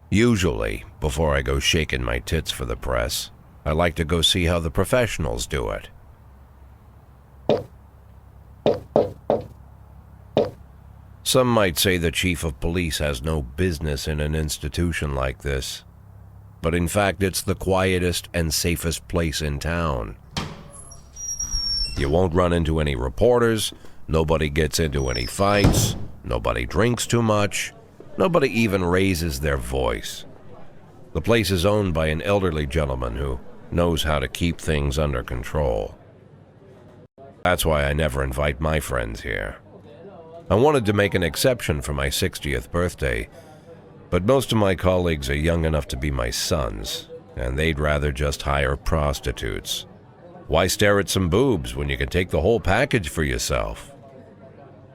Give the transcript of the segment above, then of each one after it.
Usually, before I go shaking my tits for the press, I like to go see how the professionals do it. Some might say the chief of police has no business in an institution like this, but in fact it's the quietest and safest place in town. You won't run into any reporters, nobody gets into any fights, nobody drinks too much, nobody even raises their voice. The place is owned by an elderly gentleman who knows how to keep things under control. That's why I never invite my friends here. I wanted to make an exception for my 60th birthday, but most of my colleagues are young enough to be my sons, and they'd rather just hire prostitutes. Why stare at some boobs when you can take the whole package for yourself?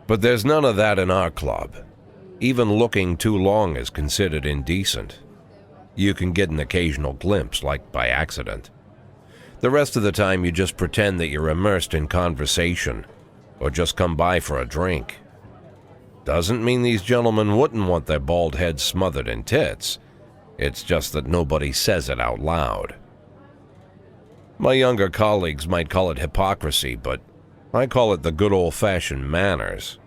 But there's none of that in our club. Even looking too long is considered indecent. You can get an occasional glimpse, like by accident. The rest of the time you just pretend that you're immersed in conversation, or just come by for a drink. Doesn't mean these gentlemen wouldn't want their bald heads smothered in tits. It's just that nobody says it out loud. My younger colleagues might call it hypocrisy, but I call it the good old-fashioned manners.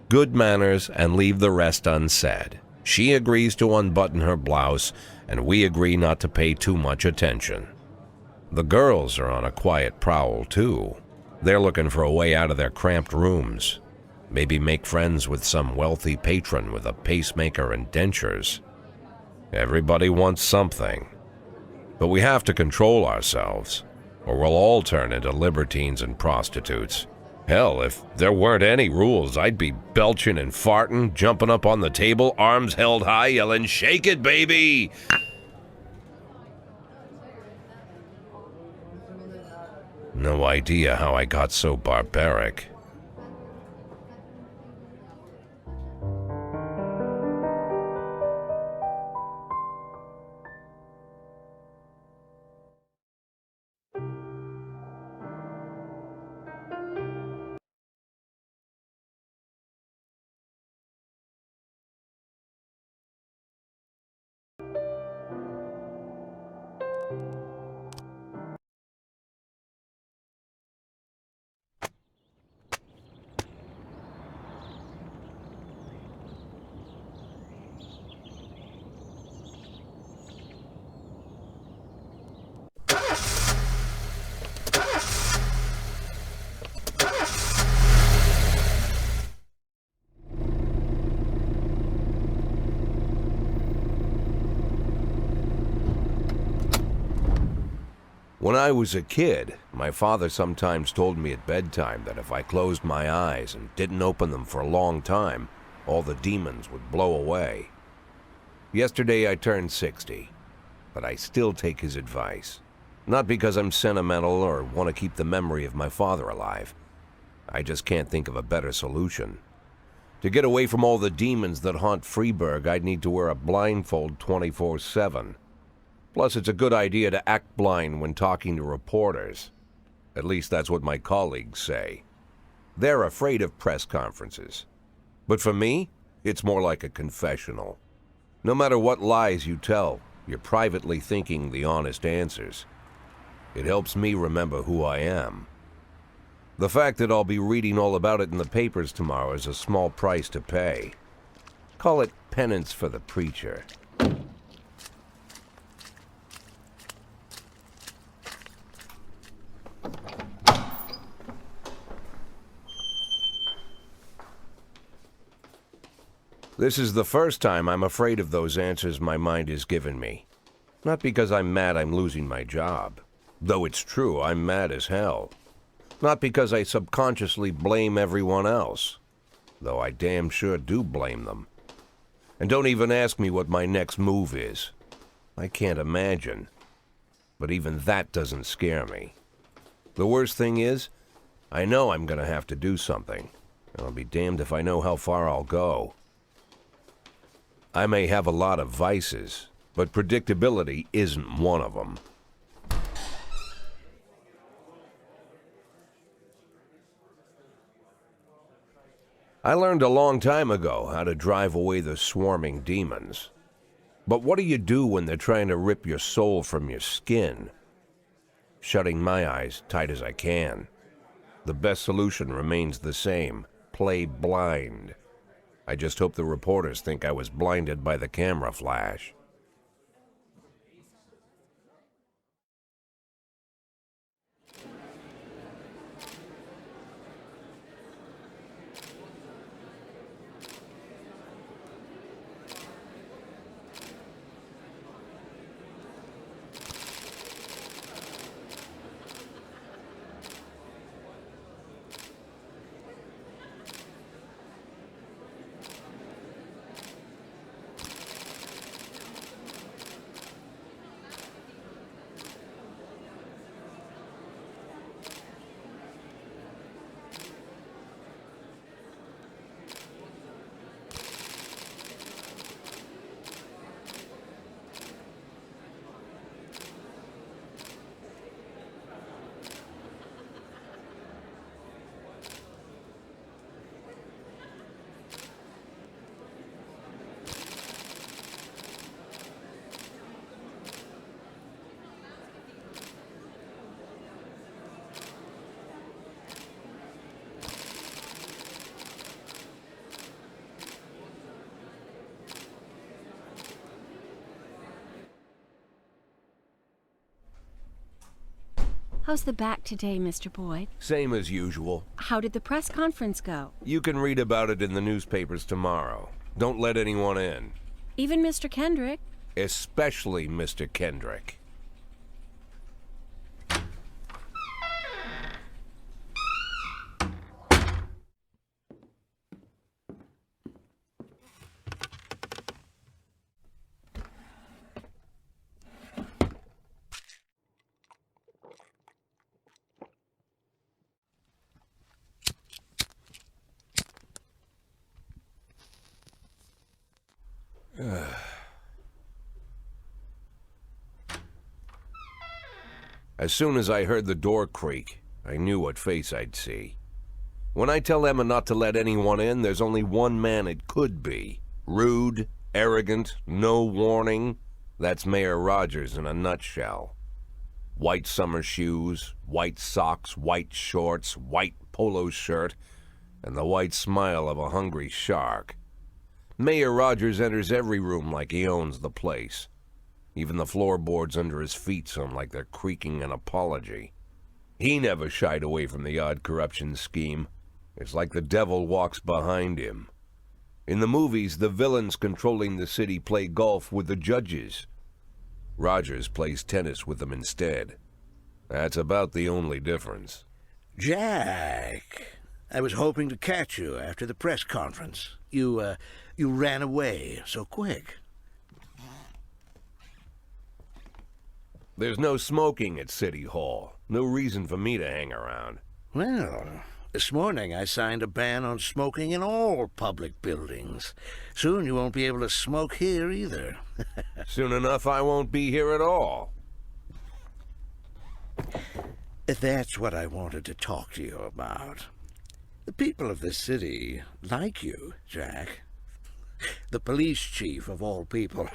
Good manners and leave the rest unsaid. She agrees to unbutton her blouse, and we agree not to pay too much attention. The girls are on a quiet prowl, too. They're looking for a way out of their cramped rooms. Maybe make friends with some wealthy patron with a pacemaker and dentures. Everybody wants something. But we have to control ourselves, or we'll all turn into libertines and prostitutes. Hell, if there weren't any rules, I'd be belching and farting, jumping up on the table, arms held high, yelling, "Shake it, baby!" No idea how I got so barbaric. When I was a kid, my father sometimes told me at bedtime that if I closed my eyes and didn't open them for a long time, all the demons would blow away. Yesterday I turned 60, but I still take his advice. Not because I'm sentimental or want to keep the memory of my father alive. I just can't think of a better solution. To get away from all the demons that haunt Freeburg, I'd need to wear a blindfold 24/7. Plus, it's a good idea to act blind when talking to reporters. At least that's what my colleagues say. They're afraid of press conferences. But for me, it's more like a confessional. No matter what lies you tell, you're privately thinking the honest answers. It helps me remember who I am. The fact that I'll be reading all about it in the papers tomorrow is a small price to pay. Call it penance for the preacher. This is the first time I'm afraid of those answers my mind has given me. Not because I'm mad I'm losing my job. Though it's true, I'm mad as hell. Not because I subconsciously blame everyone else. Though I damn sure do blame them. And don't even ask me what my next move is. I can't imagine. But even that doesn't scare me. The worst thing is, I know I'm gonna have to do something. And I'll be damned if I know how far I'll go. I may have a lot of vices, but predictability isn't one of them. I learned a long time ago how to drive away the swarming demons. But what do you do when they're trying to rip your soul from your skin? Shutting my eyes tight as I can. The best solution remains the same: play blind. I just hope the reporters think I was blinded by the camera flash. How's the back today, Mr. Boyd? Same as usual. How did the press conference go? You can read about it in the newspapers tomorrow. Don't let anyone in. Even Mr. Kendrick? Especially Mr. Kendrick. As soon as I heard the door creak, I knew what face I'd see. When I tell Emma not to let anyone in, there's only one man it could be. Rude, arrogant, no warning. That's Mayor Rogers in a nutshell. White summer shoes, white socks, white shorts, white polo shirt, and the white smile of a hungry shark. Mayor Rogers enters every room like he owns the place. Even the floorboards under his feet sound like they're creaking an apology. He never shied away from the odd corruption scheme. It's like the devil walks behind him. In the movies, the villains controlling the city play golf with the judges. Rogers plays tennis with them instead. That's about the only difference. Jack, I was hoping to catch you after the press conference. You ran away so quick. There's no smoking at City Hall. No reason for me to hang around. Well, this morning I signed a ban on smoking in all public buildings. Soon you won't be able to smoke here either. Soon enough I won't be here at all. That's what I wanted to talk to you about. The people of this city like you, Jack. The police chief of all people.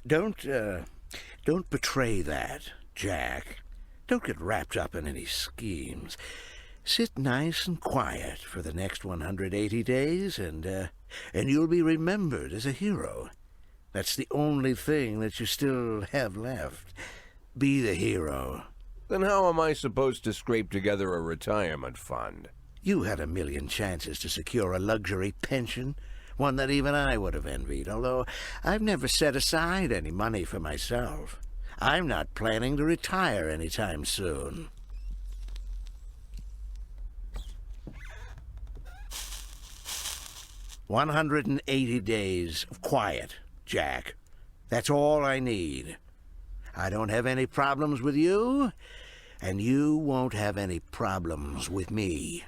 Don't betray that, Jack. Don't get wrapped up in any schemes. Sit nice and quiet for the next 180 days, and you'll be remembered as a hero. That's the only thing that you still have left. Be the hero. Then how am I supposed to scrape together a retirement fund? You had a million chances to secure a luxury pension, one that even I would have envied, although I've never set aside any money for myself. I'm not planning to retire anytime soon. "180 days of quiet, Jack. That's all I need. I don't have any problems with you, and you won't have any problems with me.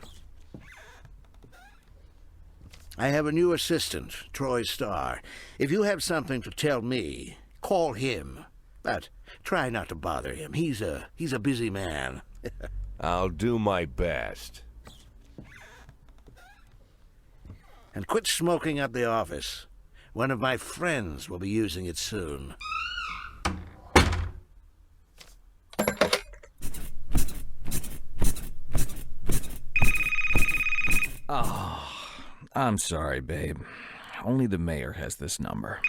I have a new assistant, Troy Starr. If you have something to tell me, call him. But try not to bother him. He's a busy man." I'll do my best. "And quit smoking at the office. One of my friends will be using it soon. Oh, I'm sorry, babe. Only the mayor has this number.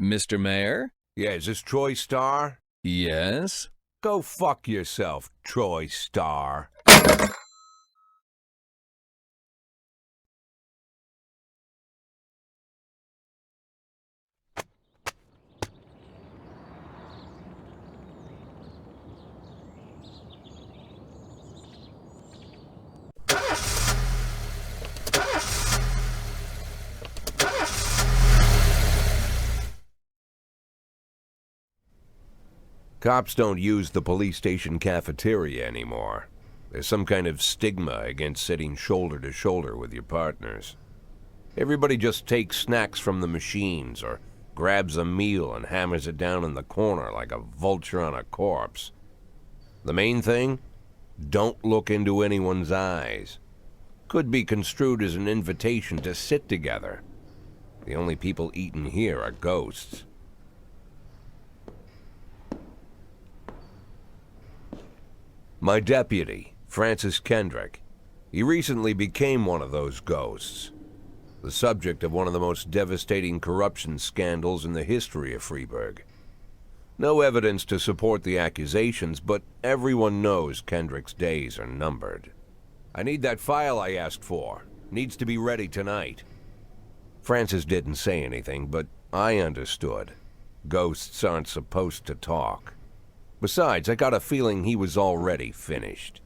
Mr. Mayor? Yeah, is this Troy Star? Yes? Go fuck yourself, Troy Star. Cops don't use the police station cafeteria anymore. There's some kind of stigma against sitting shoulder to shoulder with your partners. Everybody just takes snacks from the machines or grabs a meal and hammers it down in the corner like a vulture on a corpse. The main thing? Don't look into anyone's eyes. Could be construed as an invitation to sit together. The only people eating here are ghosts. My deputy, Francis Kendrick, he recently became one of those ghosts, the subject of one of the most devastating corruption scandals in the history of Freeburg. No evidence to support the accusations, but everyone knows Kendrick's days are numbered. I need that file I asked for. Needs to be ready tonight. Francis didn't say anything, but I understood. Ghosts aren't supposed to talk. Besides, I got a feeling he was already finished.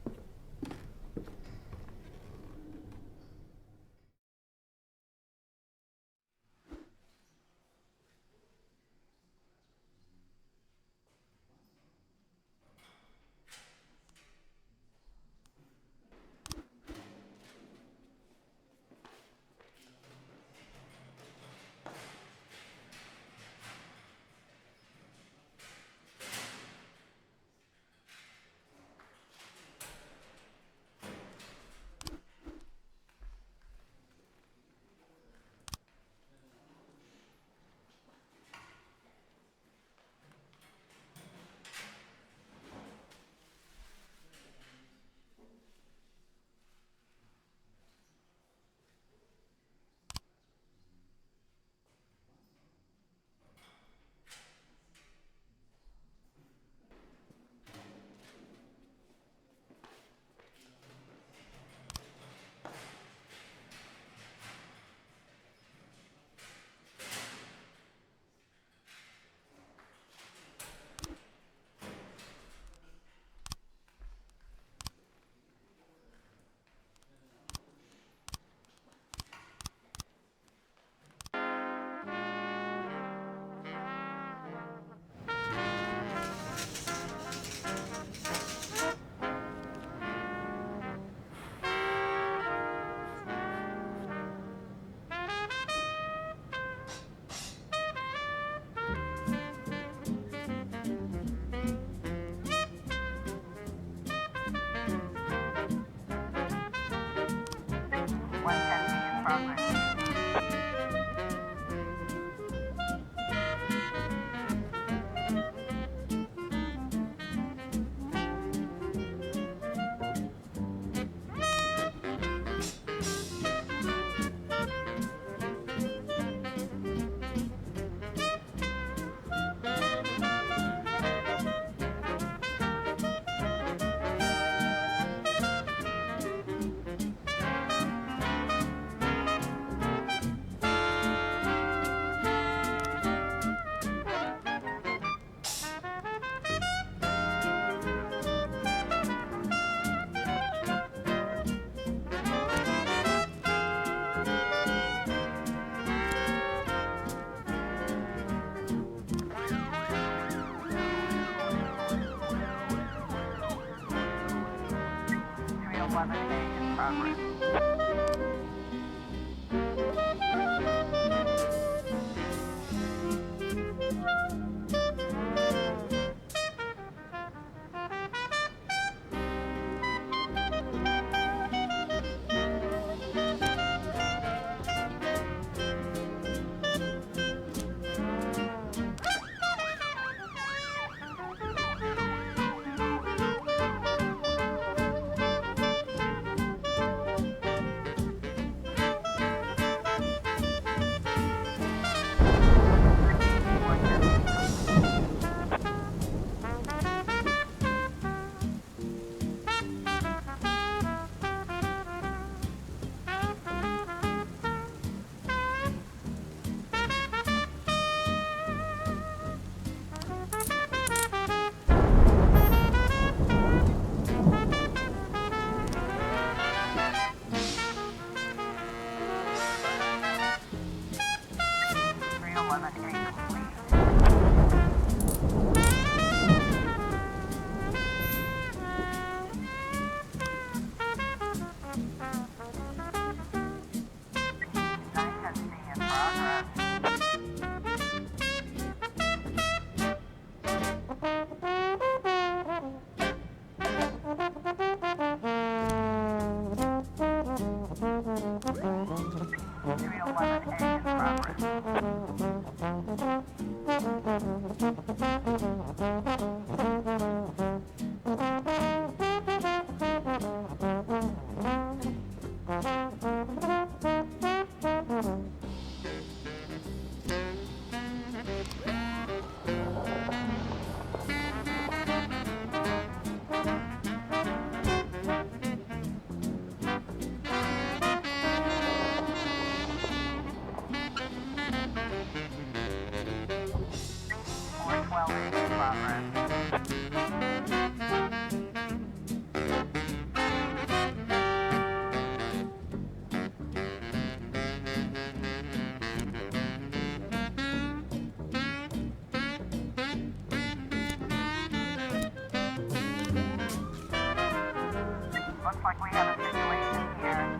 Looks like we have a situation here.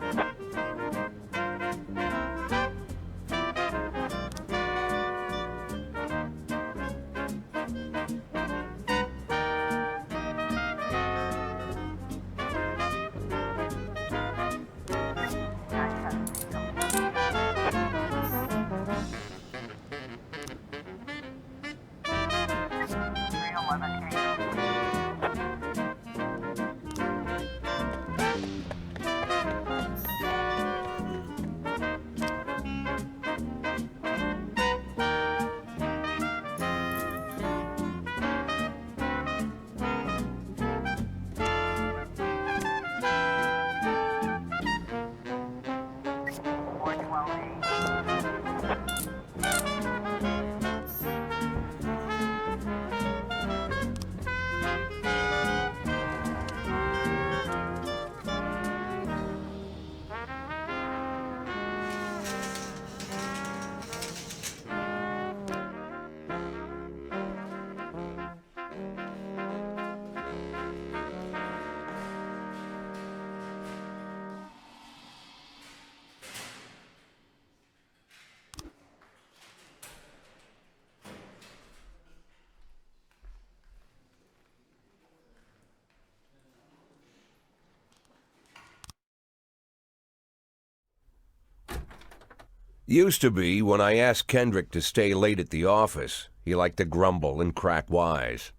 Used to be, when I asked Kendrick to stay late at the office, he liked to grumble and crack wise.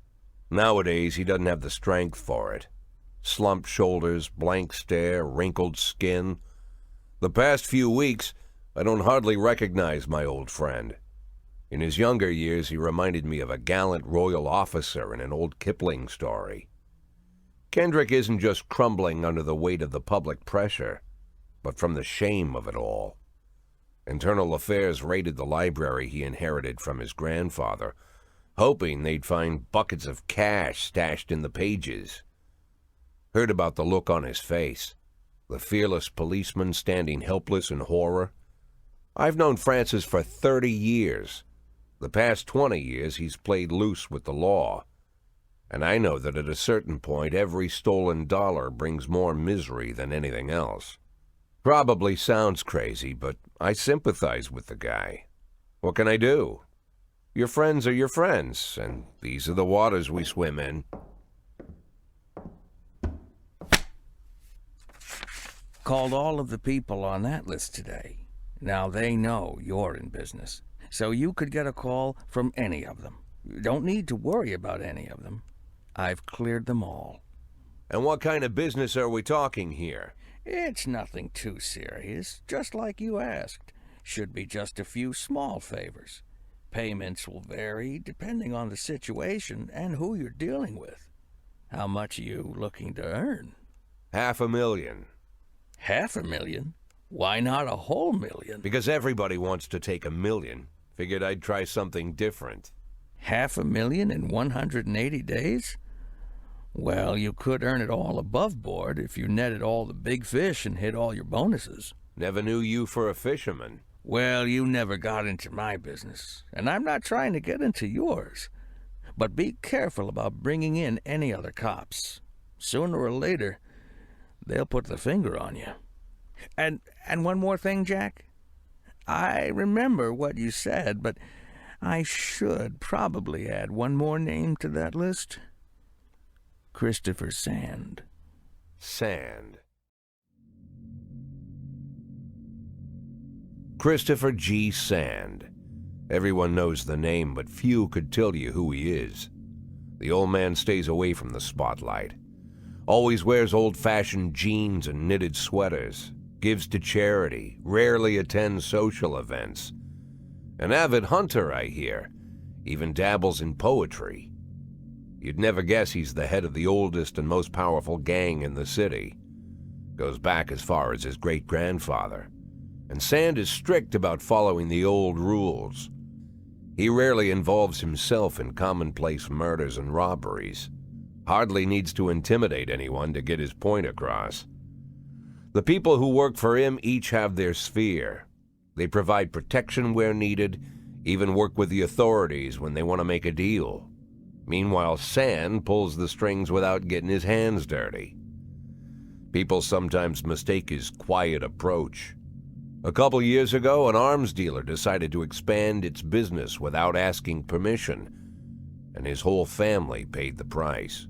Nowadays, he doesn't have the strength for it. Slumped shoulders, blank stare, wrinkled skin. The past few weeks, I don't hardly recognize my old friend. In his younger years, he reminded me of a gallant royal officer in an old Kipling story. Kendrick isn't just crumbling under the weight of the public pressure, but from the shame of it all. Internal Affairs raided the library he inherited from his grandfather, hoping they'd find buckets of cash stashed in the pages. Heard about the look on his face, the fearless policeman standing helpless in horror. I've known Francis for 30 years. The past 20 years he's played loose with the law. And I know that at a certain point every stolen dollar brings more misery than anything else. Probably sounds crazy, but I sympathize with the guy. What can I do? Your friends are your friends, and these are the waters we swim in. Called all of the people on that list today. Now they know you're in business, so you could get a call from any of them. You don't need to worry about any of them. I've cleared them all. And what kind of business are we talking here? It's nothing too serious, just like you asked. Should be just a few small favors. Payments will vary depending on the situation and who you're dealing with. How much are you looking to earn? $500,000. $500,000? Why not a whole million? Because everybody wants to take $1 million. Figured I'd try something different. $500,000 in 180 days? Well, you could earn it all above board if you netted all the big fish and hit all your bonuses. Never knew you for a fisherman. Well, you never got into my business, and I'm not trying to get into yours. But be careful about bringing in any other cops. Sooner or later, they'll put the finger on you. And one more thing, Jack. I remember what you said, but I should probably add one more name to that list. Christopher Sand. Sand. Christopher G. Sand. Everyone knows the name, but few could tell you who he is. The old man stays away from the spotlight. Always wears old-fashioned jeans and knitted sweaters. Gives to charity. Rarely attends social events. An avid hunter, I hear. Even dabbles in poetry. You'd never guess he's the head of the oldest and most powerful gang in the city. Goes back as far as his great-grandfather. And Sand is strict about following the old rules. He rarely involves himself in commonplace murders and robberies. Hardly needs to intimidate anyone to get his point across. The people who work for him each have their sphere. They provide protection where needed, even work with the authorities when they want to make a deal. Meanwhile, Sand pulls the strings without getting his hands dirty. People sometimes mistake his quiet approach. A couple years ago, an arms dealer decided to expand its business without asking permission, and his whole family paid the price.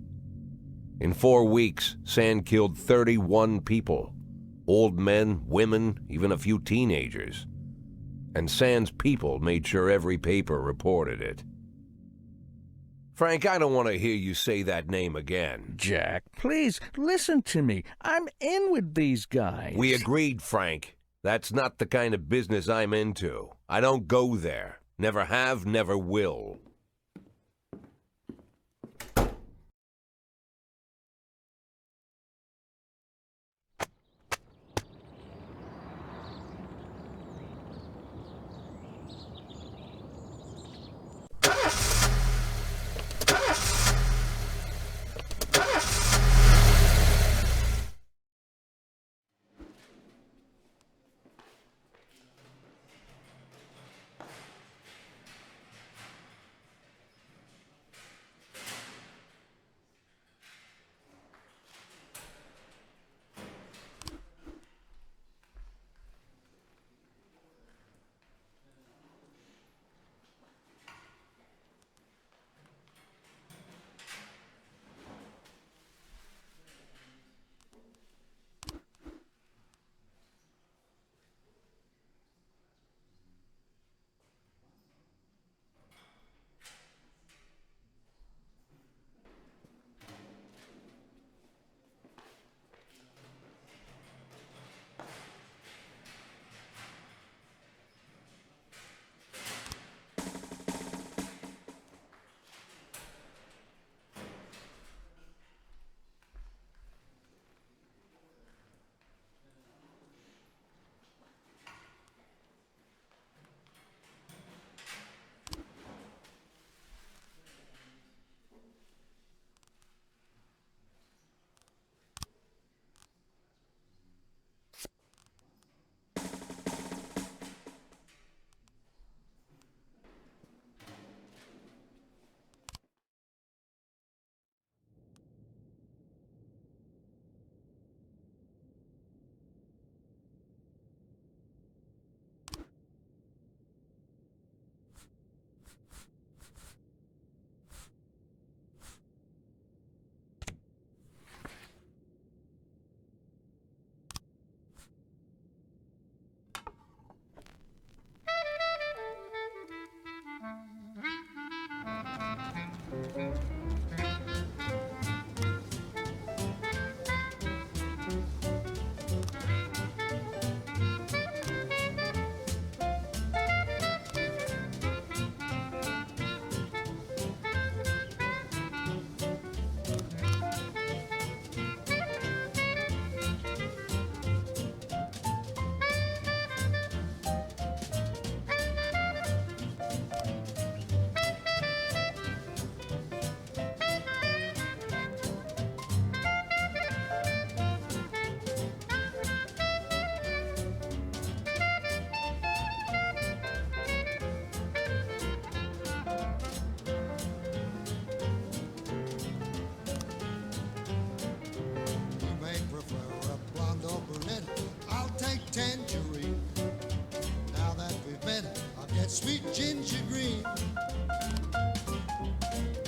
In 4 weeks, Sand killed 31 people. Old men, women, even a few teenagers. And Sand's people made sure every paper reported it. Frank, I don't want to hear you say that name again. Jack, please, listen to me. I'm in with these guys. We agreed, Frank. That's not the kind of business I'm into. I don't go there. Never have, never will. tangerine. Now that we've met, I'll get sweet ginger green.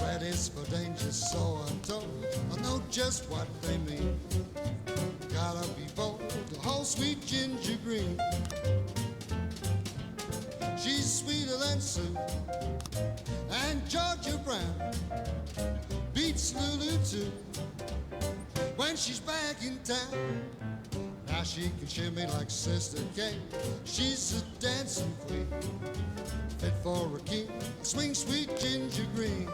Red is for danger, so I'm told. I know just what they mean. Gotta be bold, the whole sweet ginger green. She's sweeter than Sue and Georgia Brown beats Lulu too when she's back in town. Now she can shimmy like Sister Kate. She's a dancing queen, fit for a king. Swing sweet ginger green.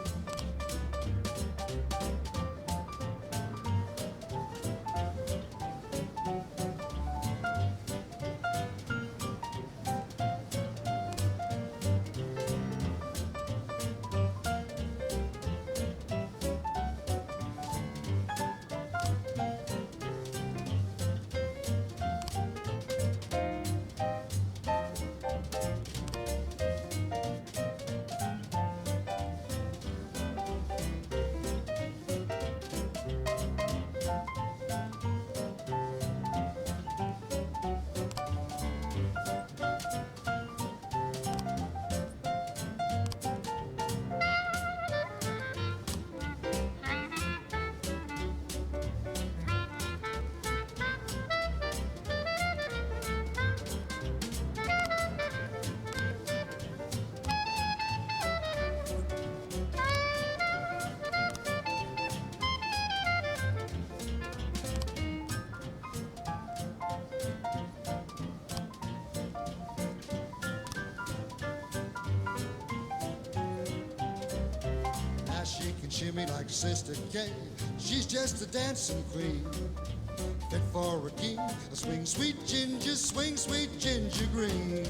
She can shimmy like Sister Kate. She's just a dancing queen, fit for a king. Swing sweet ginger, swing sweet ginger green.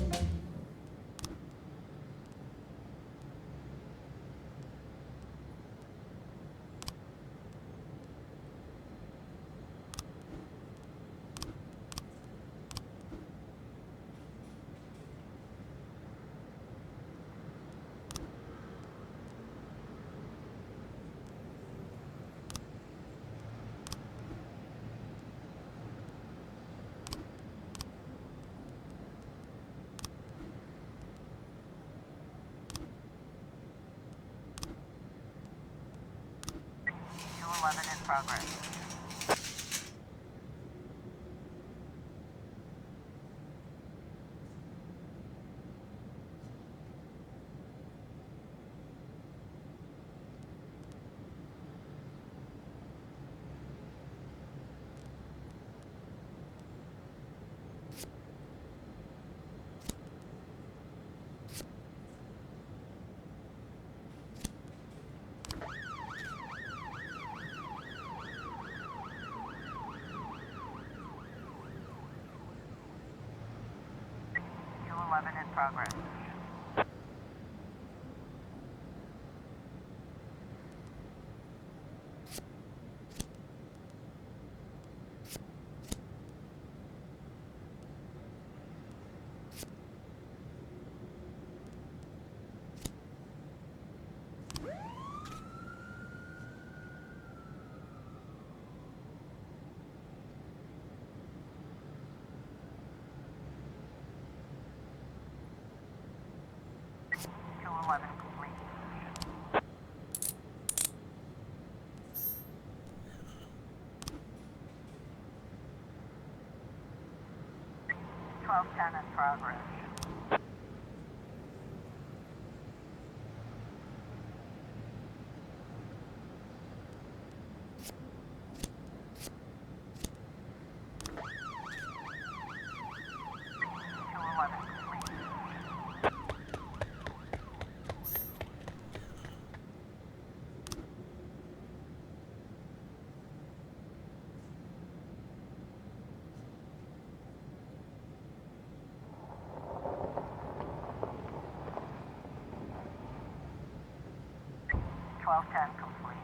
in progress. In progress. Complete. 1210 in progress. Complete.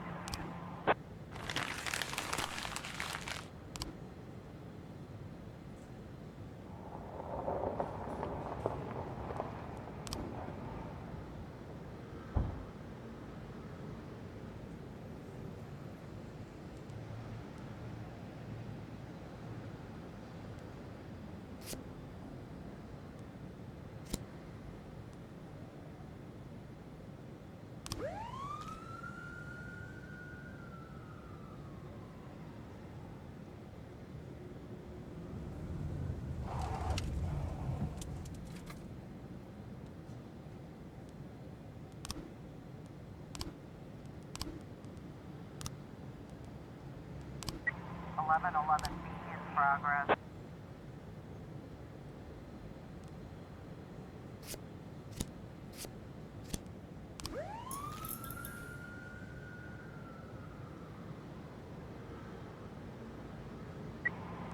1111B in progress.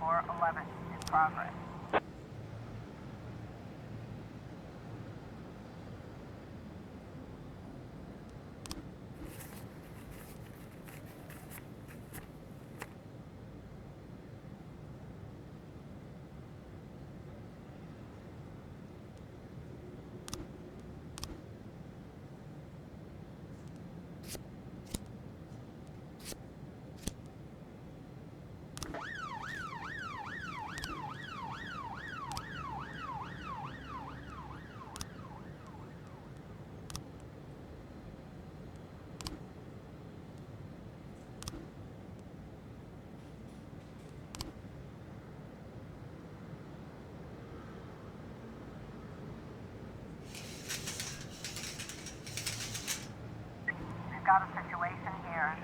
Four 11 in progress. We've got a situation here.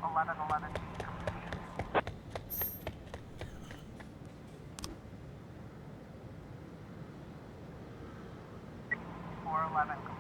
Eleven 11B complete. 411 complete.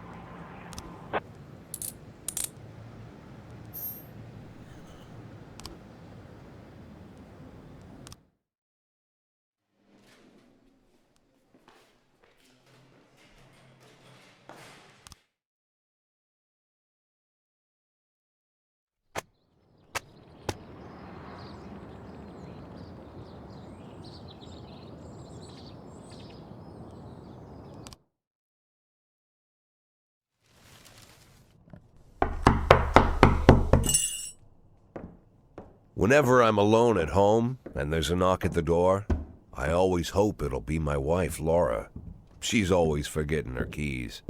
Whenever I'm alone at home and there's a knock at the door, I always hope it'll be my wife, Laura. She's always forgetting her keys.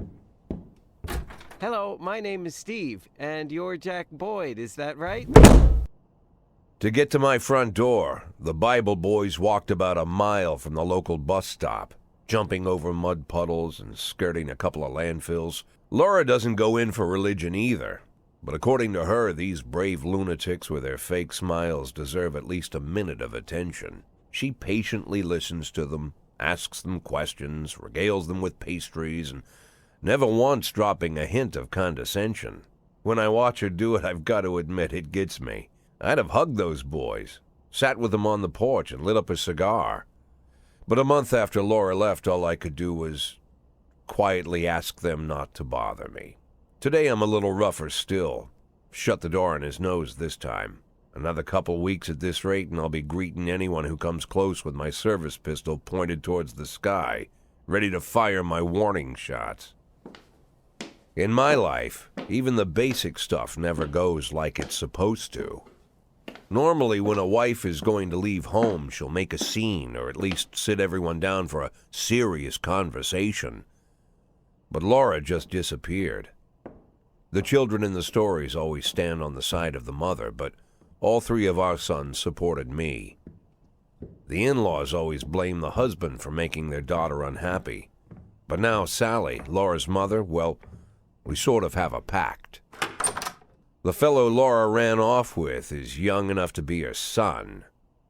Hello, my name is Steve, and you're Jack Boyd, is that right? To get to my front door, the Bible boys walked about a mile from the local bus stop, jumping over mud puddles and skirting a couple of landfills. Laura doesn't go in for religion either, but according to her, these brave lunatics with their fake smiles deserve at least a minute of attention. She patiently listens to them, asks them questions, regales them with pastries, and never once dropping a hint of condescension. When I watch her do it, I've got to admit it gets me. I'd have hugged those boys, sat with them on the porch and lit up a cigar. But a month after Laura left, all I could do was quietly ask them not to bother me. Today I'm a little rougher still. Shut the door on his nose this time. Another couple weeks at this rate and I'll be greeting anyone who comes close with my service pistol pointed towards the sky, ready to fire my warning shots. In my life, even the basic stuff never goes like it's supposed to. Normally, when a wife is going to leave home, she'll make a scene or at least sit everyone down for a serious conversation. But Laura just disappeared. The children in the stories always stand on the side of the mother, but all three of our sons supported me. The in-laws always blame the husband for making their daughter unhappy. But now Sally, Laura's mother, well, we sort of have a pact. The fellow Laura ran off with is young enough to be her son.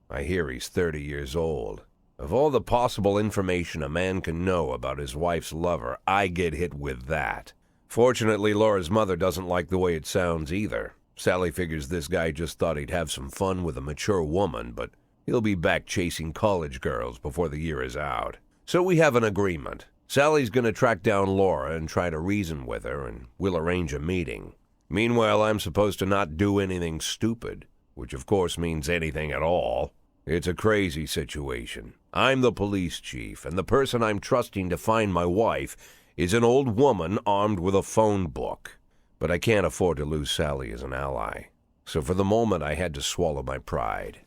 I hear he's 30 years old. Of all the possible information a man can know about his wife's lover, I get hit with that. Fortunately, Laura's mother doesn't like the way it sounds either. Sally figures this guy just thought he'd have some fun with a mature woman, but he'll be back chasing college girls before the year is out. So we have an agreement. Sally's going to track down Laura and try to reason with her, and we'll arrange a meeting. Meanwhile, I'm supposed to not do anything stupid, which of course means anything at all. It's a crazy situation. I'm the police chief, and the person I'm trusting to find my wife is an old woman armed with a phone book. But I can't afford to lose Sally as an ally. So for the moment, I had to swallow my pride.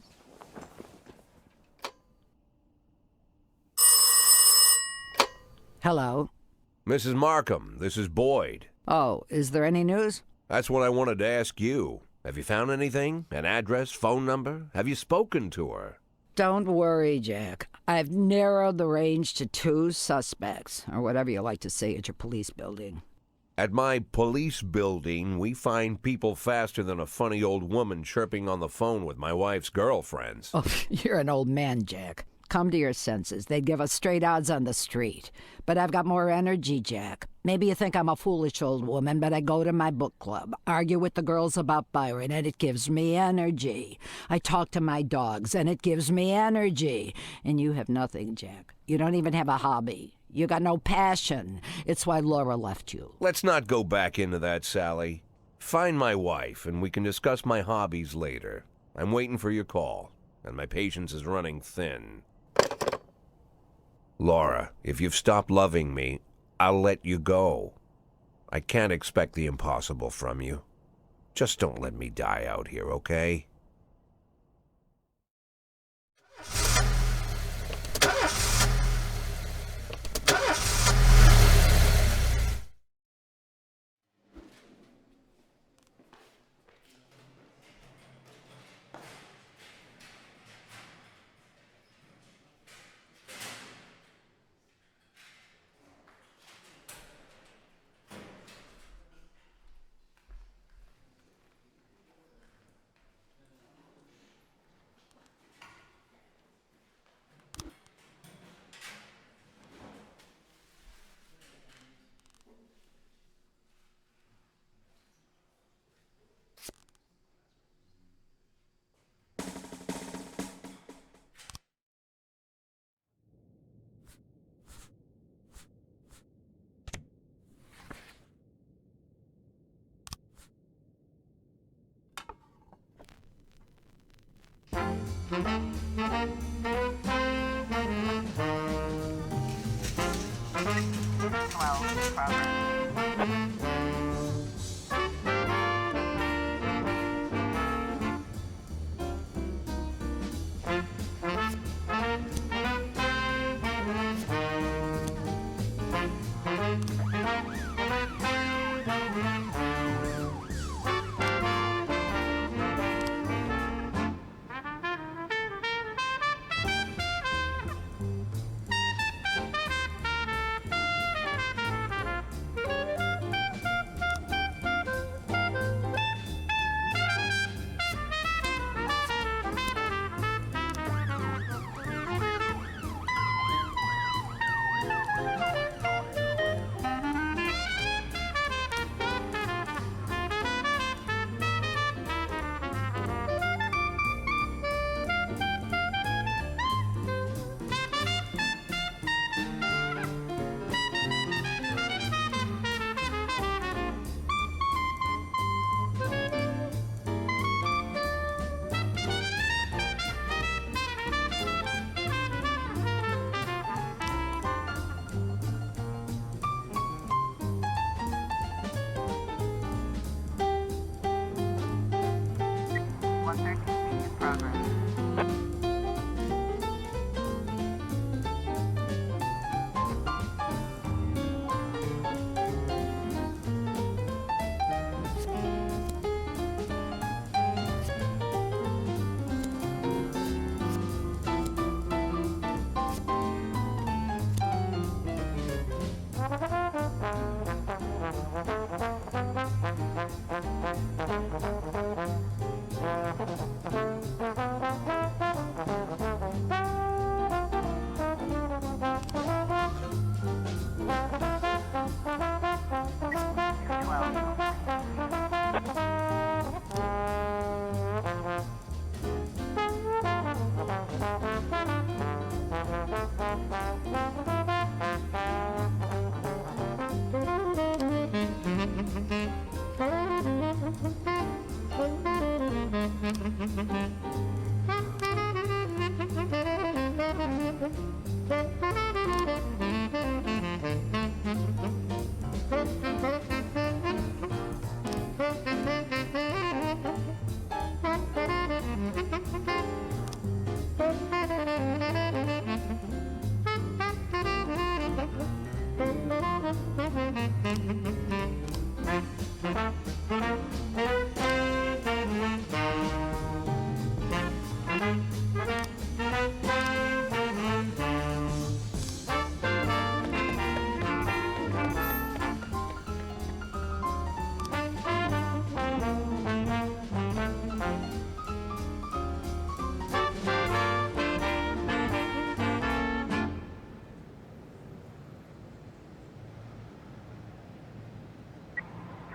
Hello. Mrs. Markham, this is Boyd. Oh, is there any news? That's what I wanted to ask you. Have you found anything? An address, phone number? Have you spoken to her? Don't worry, Jack. I've narrowed the range to 2 suspects, or whatever you like to say at your police building. At my police building, we find people faster than a funny old woman chirping on the phone with my wife's girlfriends. Oh, you're an old man, Jack. Come to your senses. They'd give us straight odds on the street. But I've got more energy, Jack. Maybe you think I'm a foolish old woman, but I go to my book club, argue with the girls about Byron, and it gives me energy. I talk to my dogs, and it gives me energy. And you have nothing, Jack. You don't even have a hobby. You got no passion. It's why Laura left you. Let's not go back into that, Sally. Find my wife, and we can discuss my hobbies later. I'm waiting for your call, and my patience is running thin. Laura, if you've stopped loving me, I'll let you go. I can't expect the impossible from you. Just don't let me die out here, okay?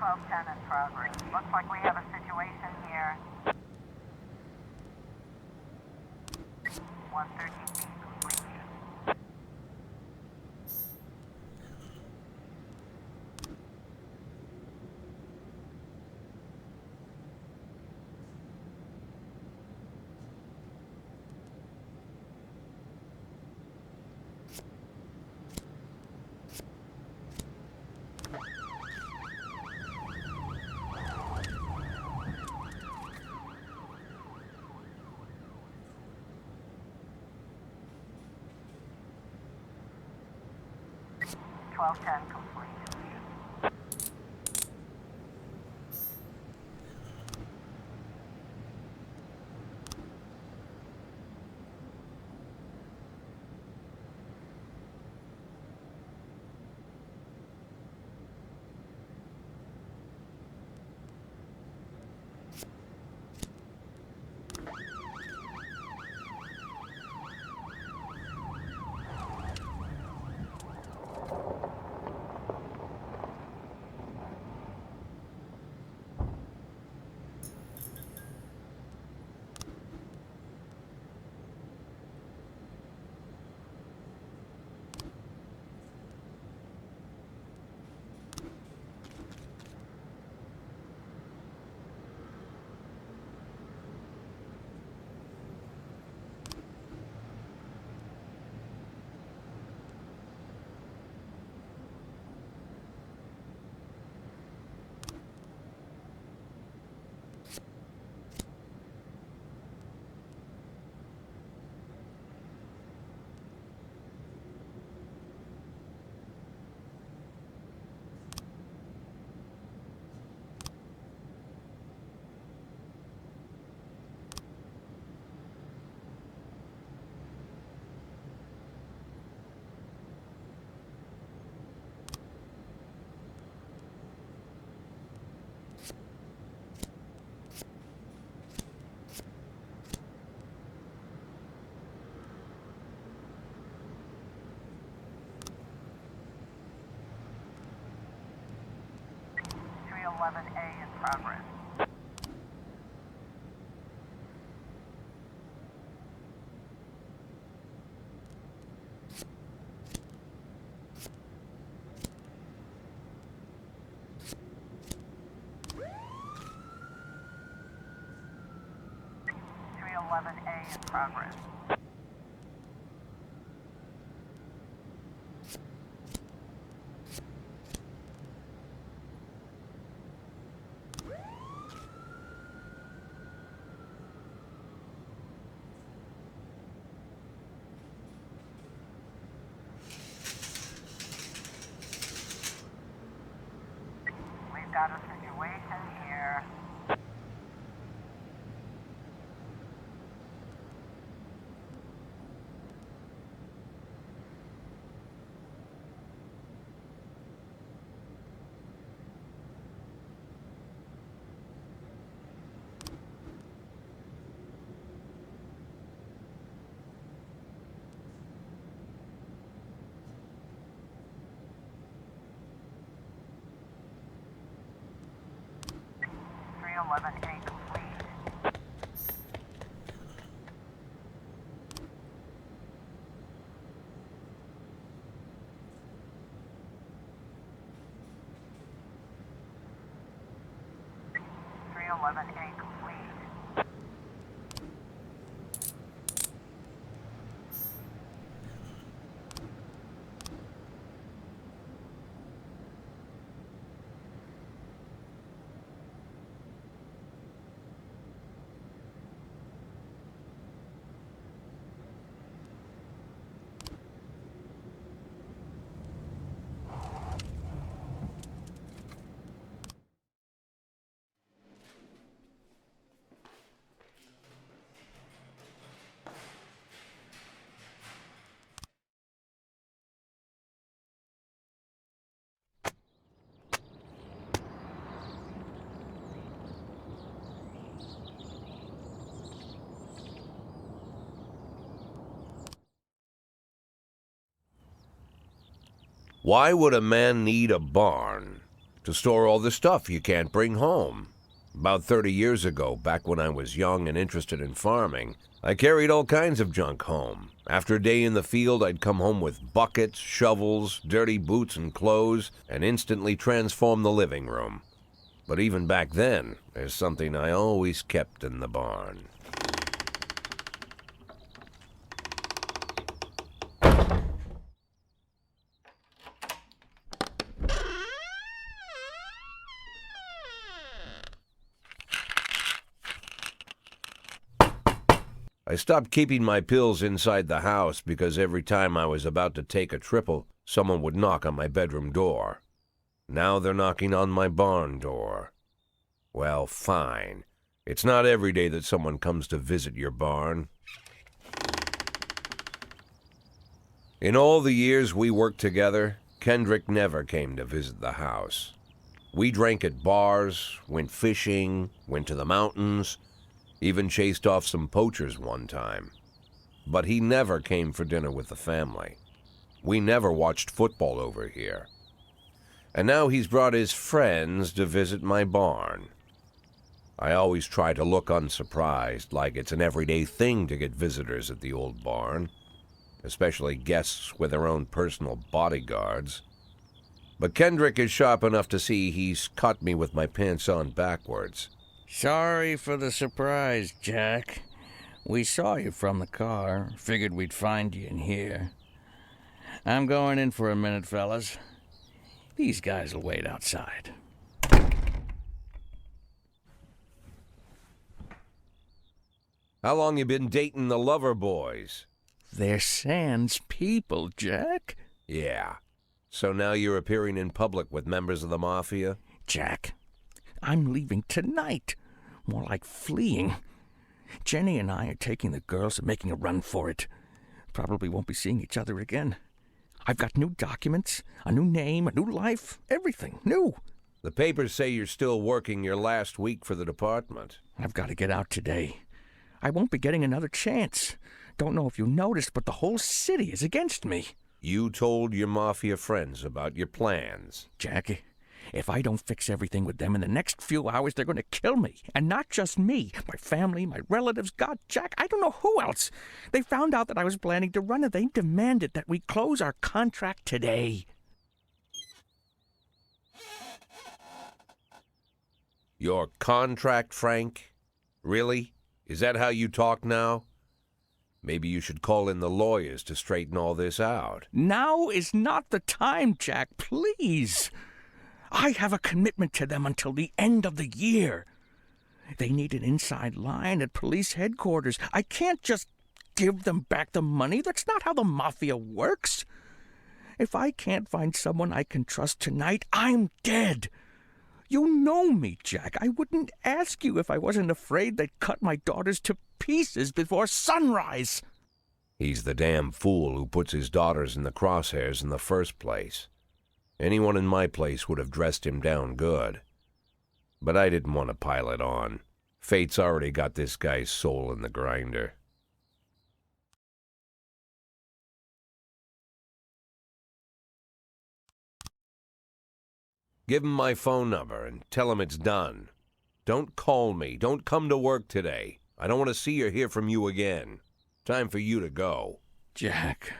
1210 in progress. Looks like we have a situation here. 113B complete. Twelve ten complete. A in progress. A in progress. We've got a situation here. A complete. A complete. Why would a man need a barn? to store all the stuff you can't bring home. About 30 years ago, back when I was young and interested in farming, I carried all kinds of junk home. After a day in the field, I'd come home with buckets, shovels, dirty boots and clothes, and instantly transform the living room. But even back then, there's something I always kept in the barn. I stopped keeping my pills inside the house because every time I was about to take a triple, someone would knock on my bedroom door. Now they're knocking on my barn door. Well, fine. It's not every day that someone comes to visit your barn. In all the years we worked together, Kendrick never came to visit the house. We drank at bars, went fishing, went to the mountains, even chased off some poachers one time. But he never came for dinner with the family. We never watched football over here. And now he's brought his friends to visit my barn. I always try to look unsurprised, like it's an everyday thing to get visitors at the old barn, especially guests with their own personal bodyguards. But Kendrick is sharp enough to see he's caught me with my pants on backwards. Sorry for the surprise, Jack. We saw you from the car. Figured we'd find you in here. I'm going in for a minute, fellas. These guys will wait outside. How long you been dating the lover boys? They're Sans people, Jack. Yeah. So now you're appearing in public with members of the Mafia? Jack, I'm leaving tonight. More like fleeing. Jenny and I are taking the girls and making a run for it. Probably won't be seeing each other again. I've got new documents, a new name, a new life, everything new. The papers say you're still working your last week for the department. I've got to get out today. I won't be getting another chance. Don't know if you noticed, but the whole city is against me. You told your Mafia friends about your plans. Jackie, if I don't fix everything with them in the next few hours, they're going to kill me. And not just me. My family, my relatives, God, Jack, I don't know who else. They found out that I was planning to run and they demanded that we close our contract today. Your contract, Frank? Really? Is that how you talk now? Maybe you should call in the lawyers to straighten all this out. Now is not the time, Jack, please. I have a commitment to them until the end of the year. They need an inside line at police headquarters. I can't just give them back the money. That's not how the Mafia works. If I can't find someone I can trust tonight, I'm dead. You know me, Jack. I wouldn't ask you if I wasn't afraid they'd cut my daughters to pieces before sunrise. He's the damn fool who puts his daughters in the crosshairs in the first place. Anyone in my place would have dressed him down good. But I didn't want to pile it on. Fate's already got this guy's soul in the grinder. Give him my phone number and tell him it's done. Don't call me. Don't come to work today. I don't want to see or hear from you again. Time for you to go. Jack,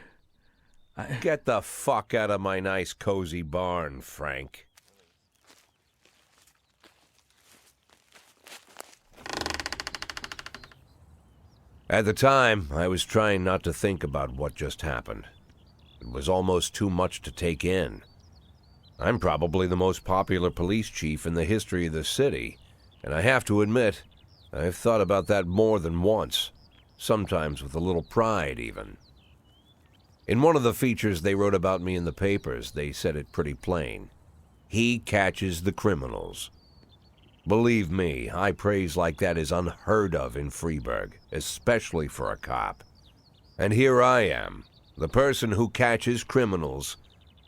Get the fuck out of my nice cozy barn, Frank. At the time, I was trying not to think about what just happened. It was almost too much to take in. I'm probably the most popular police chief in the history of the city, and I have to admit, I've thought about that more than once, sometimes with a little pride even. In one of the features they wrote about me in the papers, they said it pretty plain. He catches the criminals. Believe me, high praise like that is unheard of in Freeburg, especially for a cop. And here I am, the person who catches criminals,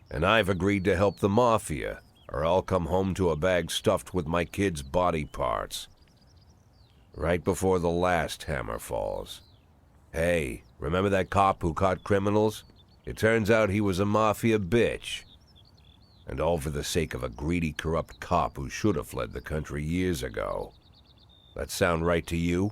and I've agreed to help the Mafia, or I'll come home to a bag stuffed with my kids' body parts. Right before the last hammer falls. Hey, remember that cop who caught criminals? It turns out he was a Mafia bitch. And all for the sake of a greedy, corrupt cop who should have fled the country years ago. That sound right to you?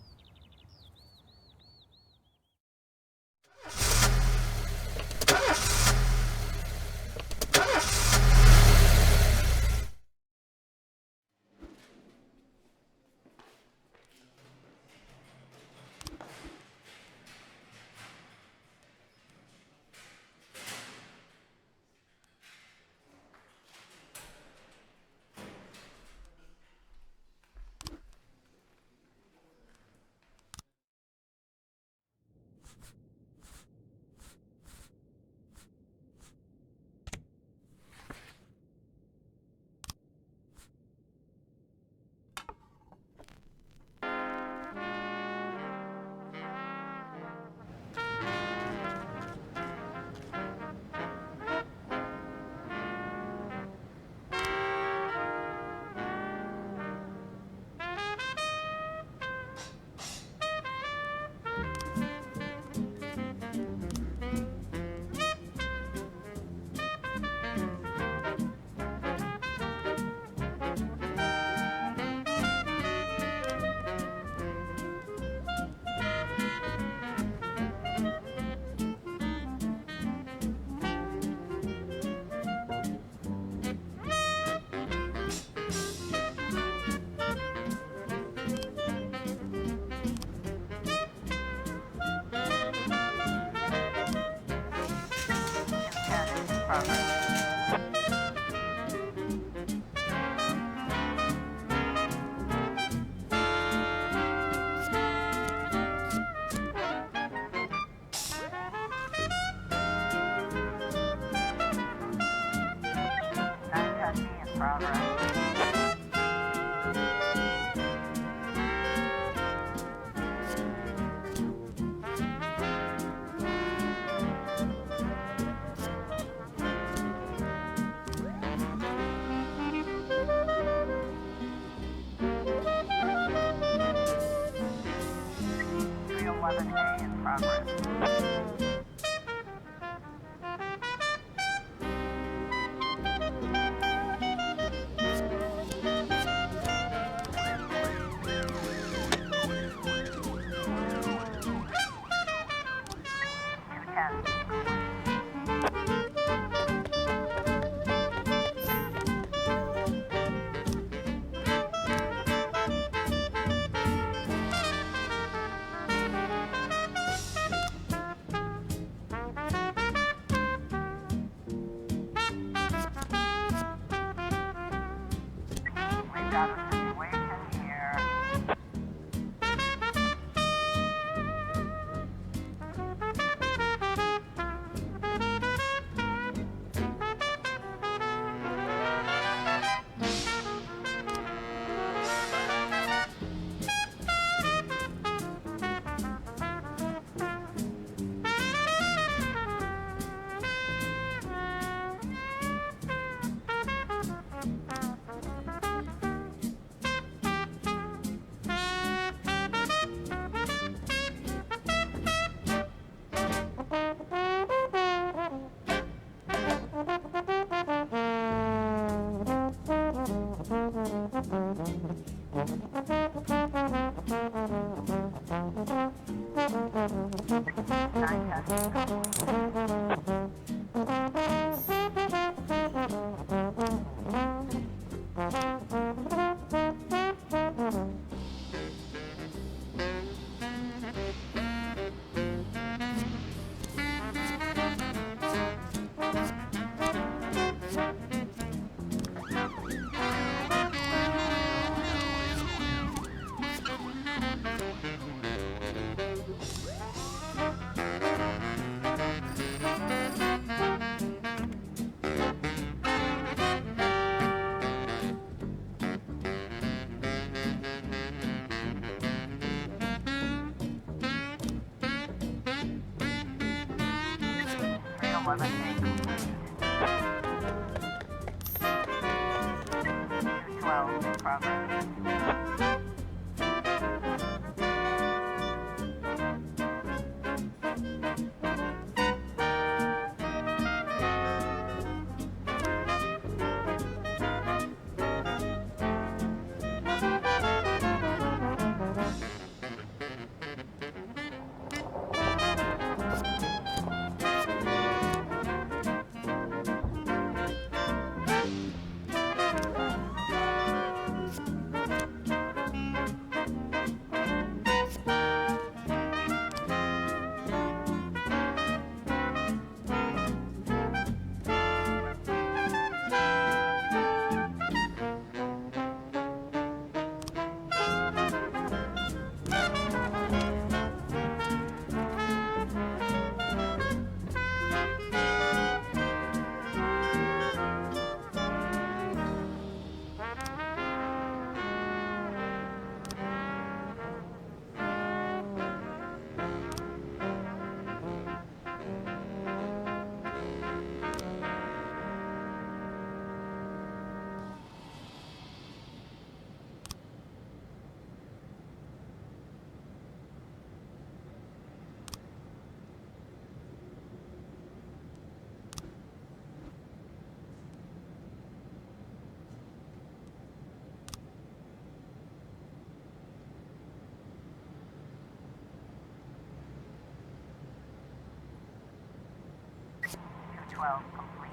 12 complete.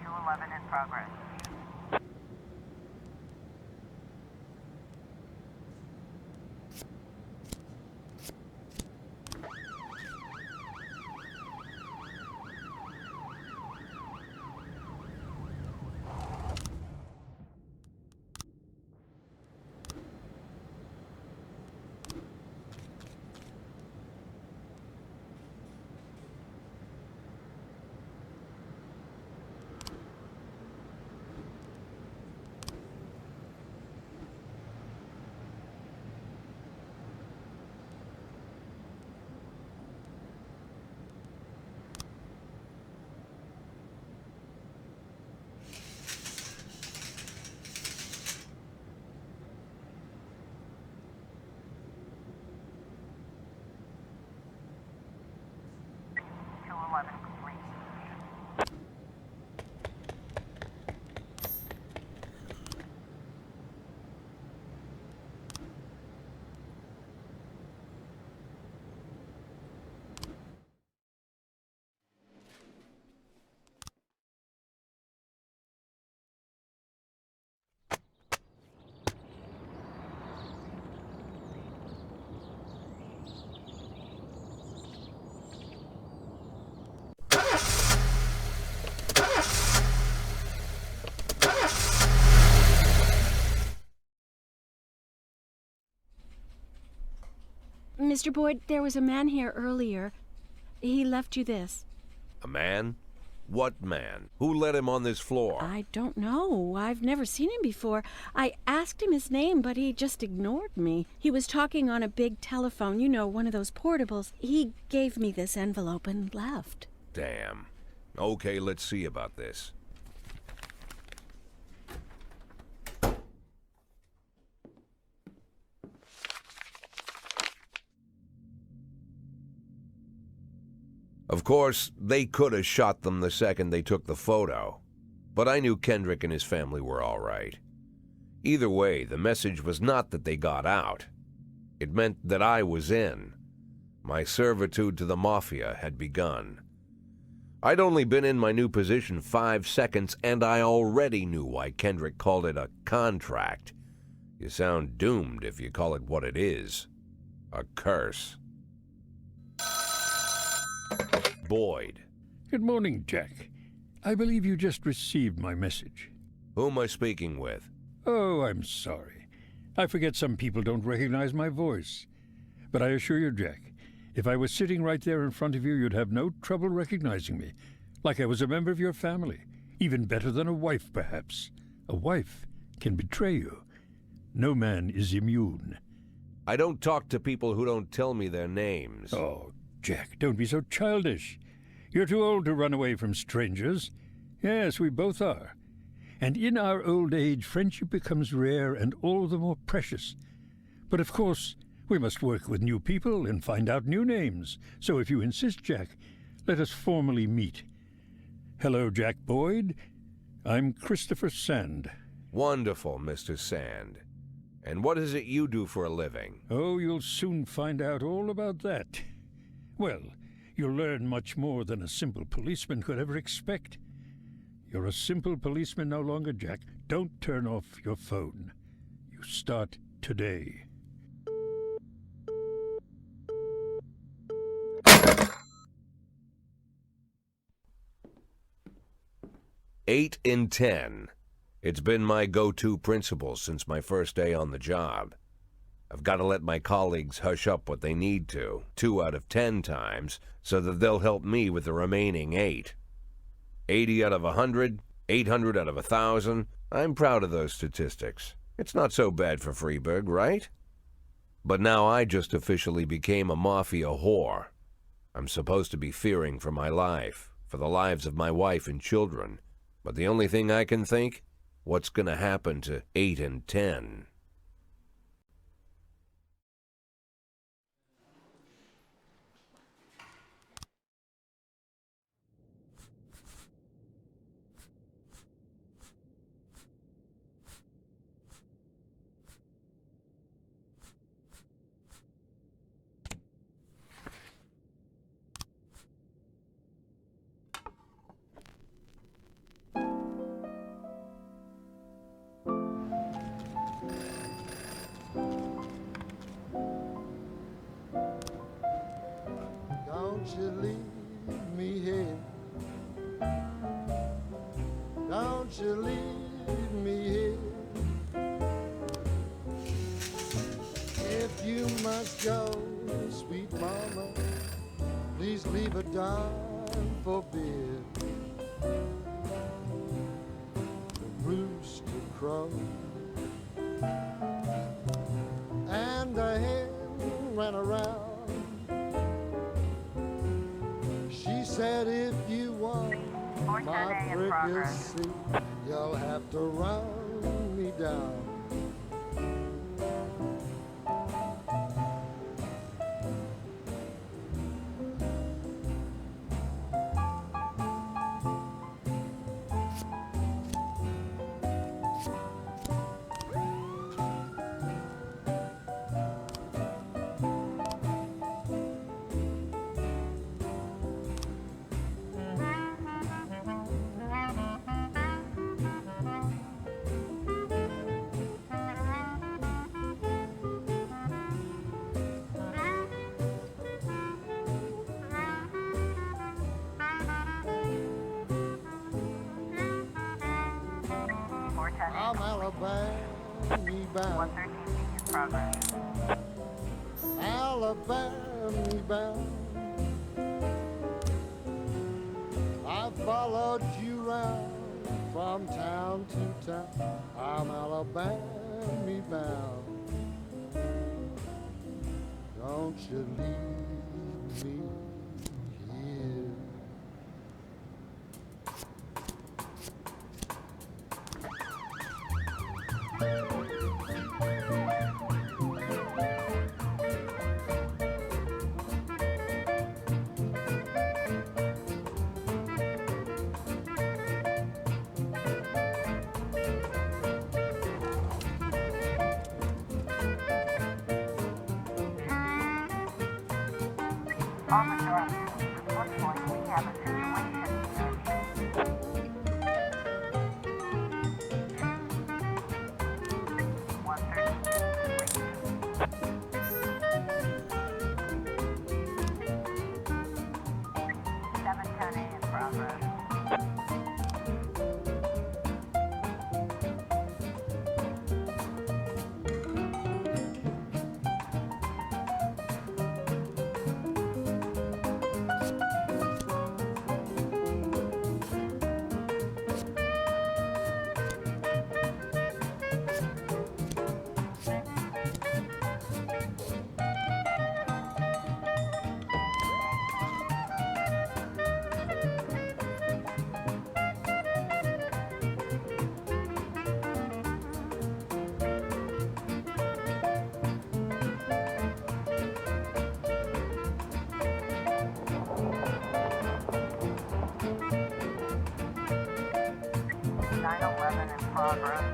Q11 in progress. Q11 complete. Mr. Boyd, there was a man here earlier. He left you this. A man? What man? Who let him on this floor? I don't know. I've never seen him before. I asked him his name, but he just ignored me. He was talking on a big telephone, you know, one of those portables. He gave me this envelope and left. Damn. Okay, let's see about this. Of course, they could have shot them the second they took the photo, but I knew Kendrick and his family were all right. Either way, the message was not that they got out. It meant that I was in. My servitude to the Mafia had begun. I'd only been in my new position 5 seconds, and I already knew why Kendrick called it a contract. You sound doomed if you call it what it is. A curse. Boyd. Good morning, Jack. I believe you just received my message. Who am I speaking with? Oh, I'm sorry. I forget some people don't recognize my voice. But I assure you, Jack, if I was sitting right there in front of you, you'd have no trouble recognizing me. Like I was a member of your family. Even better than a wife, perhaps. A wife can betray you. No man is immune. I don't talk to people who don't tell me their names. Oh, Jack, don't be so childish. You're too old to run away from strangers. Yes, we both are. And in our old age, friendship becomes rare and all the more precious. But of course, we must work with new people and find out new names. So if you insist, Jack, let us formally meet. Hello, Jack Boyd. I'm Christopher Sand. Wonderful, Mr. Sand. And what is it you do for a living? Oh, you'll soon find out all about that. Well, you'll learn much more than a simple policeman could ever expect. You're a simple policeman no longer, Jack. Don't turn off your phone. You start today. Eight in 10. It's been my go-to principle since my first day on the job. I've got to let my colleagues hush up what they need to, 2 out of 10 times, so that they'll help me with the remaining 8. 80 out of 100, 800 out of 1,000. I'm proud of those statistics. It's not so bad for Freeburg, right? But now I just officially became a Mafia whore. I'm supposed to be fearing for my life, for the lives of my wife and children. But the only thing I can think, what's going to happen to 8 and 10? Don't you leave me here. Don't you leave me here. If you must go, sweet mama, please leave a dime for beer. The rooster crowed and the hen ran around. She said, if you want my fricassee, you'll have to run me down. I'm Alabama bound. 113 is progress. Alabama bound. I followed you round from town to town. I'm Alabama bound. Don't you leave me here. Officer, unfortunately, we have a situation here. 710A in progress. In progress.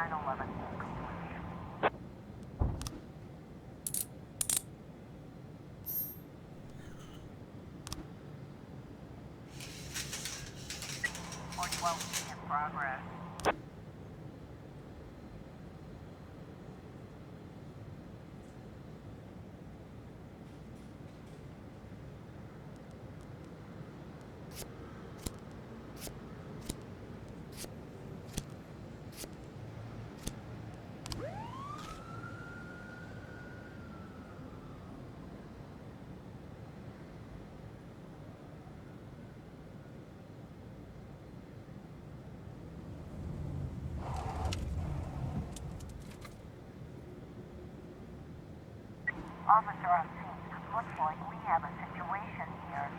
911 complete. 412 in progress. Officer on scene. Looks like we have a situation here.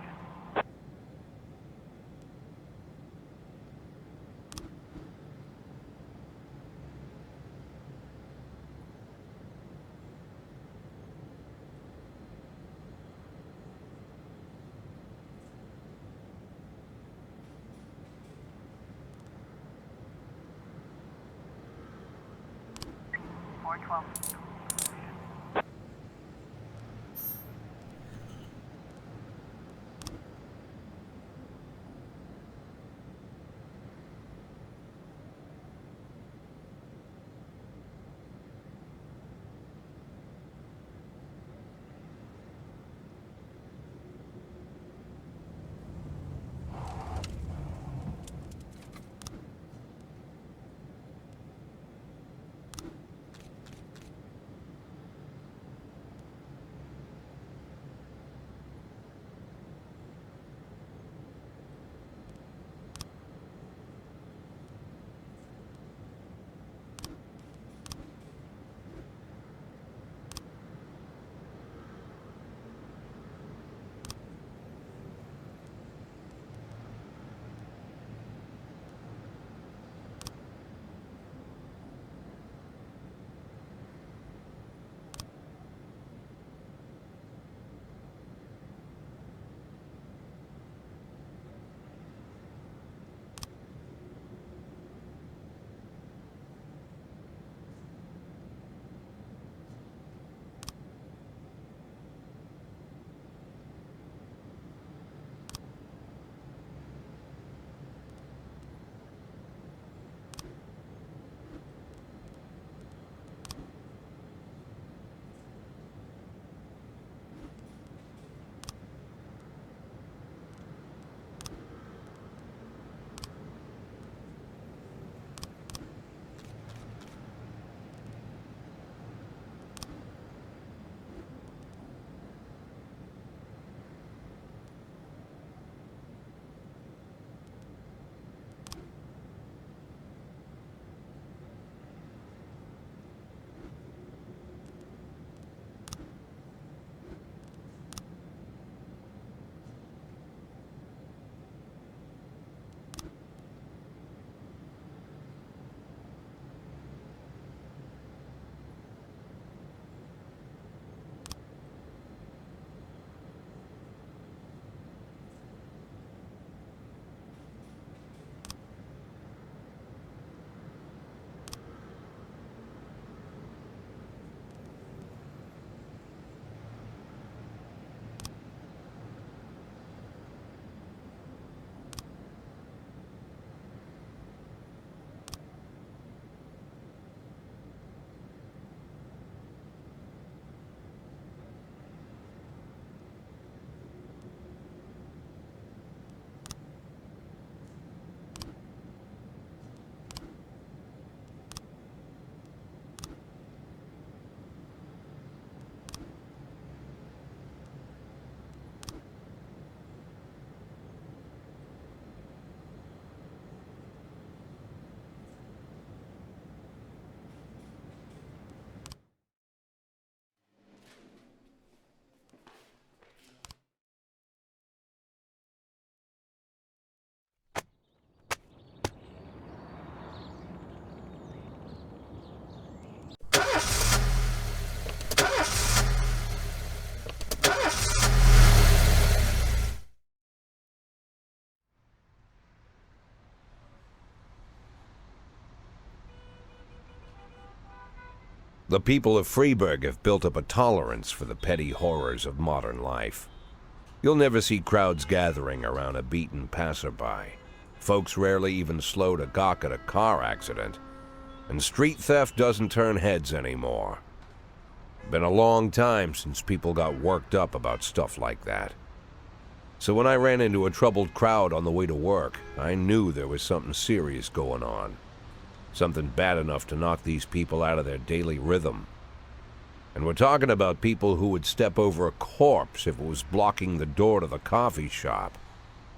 Four 12. The people of Freeburg have built up a tolerance for the petty horrors of modern life. You'll never see crowds gathering around a beaten passerby. Folks rarely even slow to gawk at a car accident. And street theft doesn't turn heads anymore. Been a long time since people got worked up about stuff like that. So when I ran into a troubled crowd on the way to work, I knew there was something serious going on. Something bad enough to knock these people out of their daily rhythm. And we're talking about people who would step over a corpse if it was blocking the door to the coffee shop.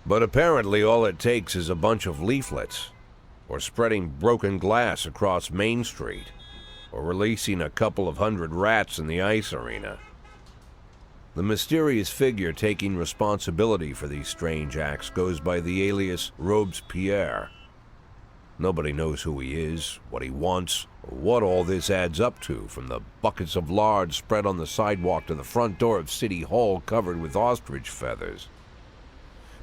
But apparently all it takes is a bunch of leaflets, or spreading broken glass across Main Street, or releasing a couple of hundred rats in the ice arena. The mysterious figure taking responsibility for these strange acts goes by the alias Robespierre. Nobody knows who he is, what he wants, or what all this adds up to, from the buckets of lard spread on the sidewalk to the front door of City Hall covered with ostrich feathers.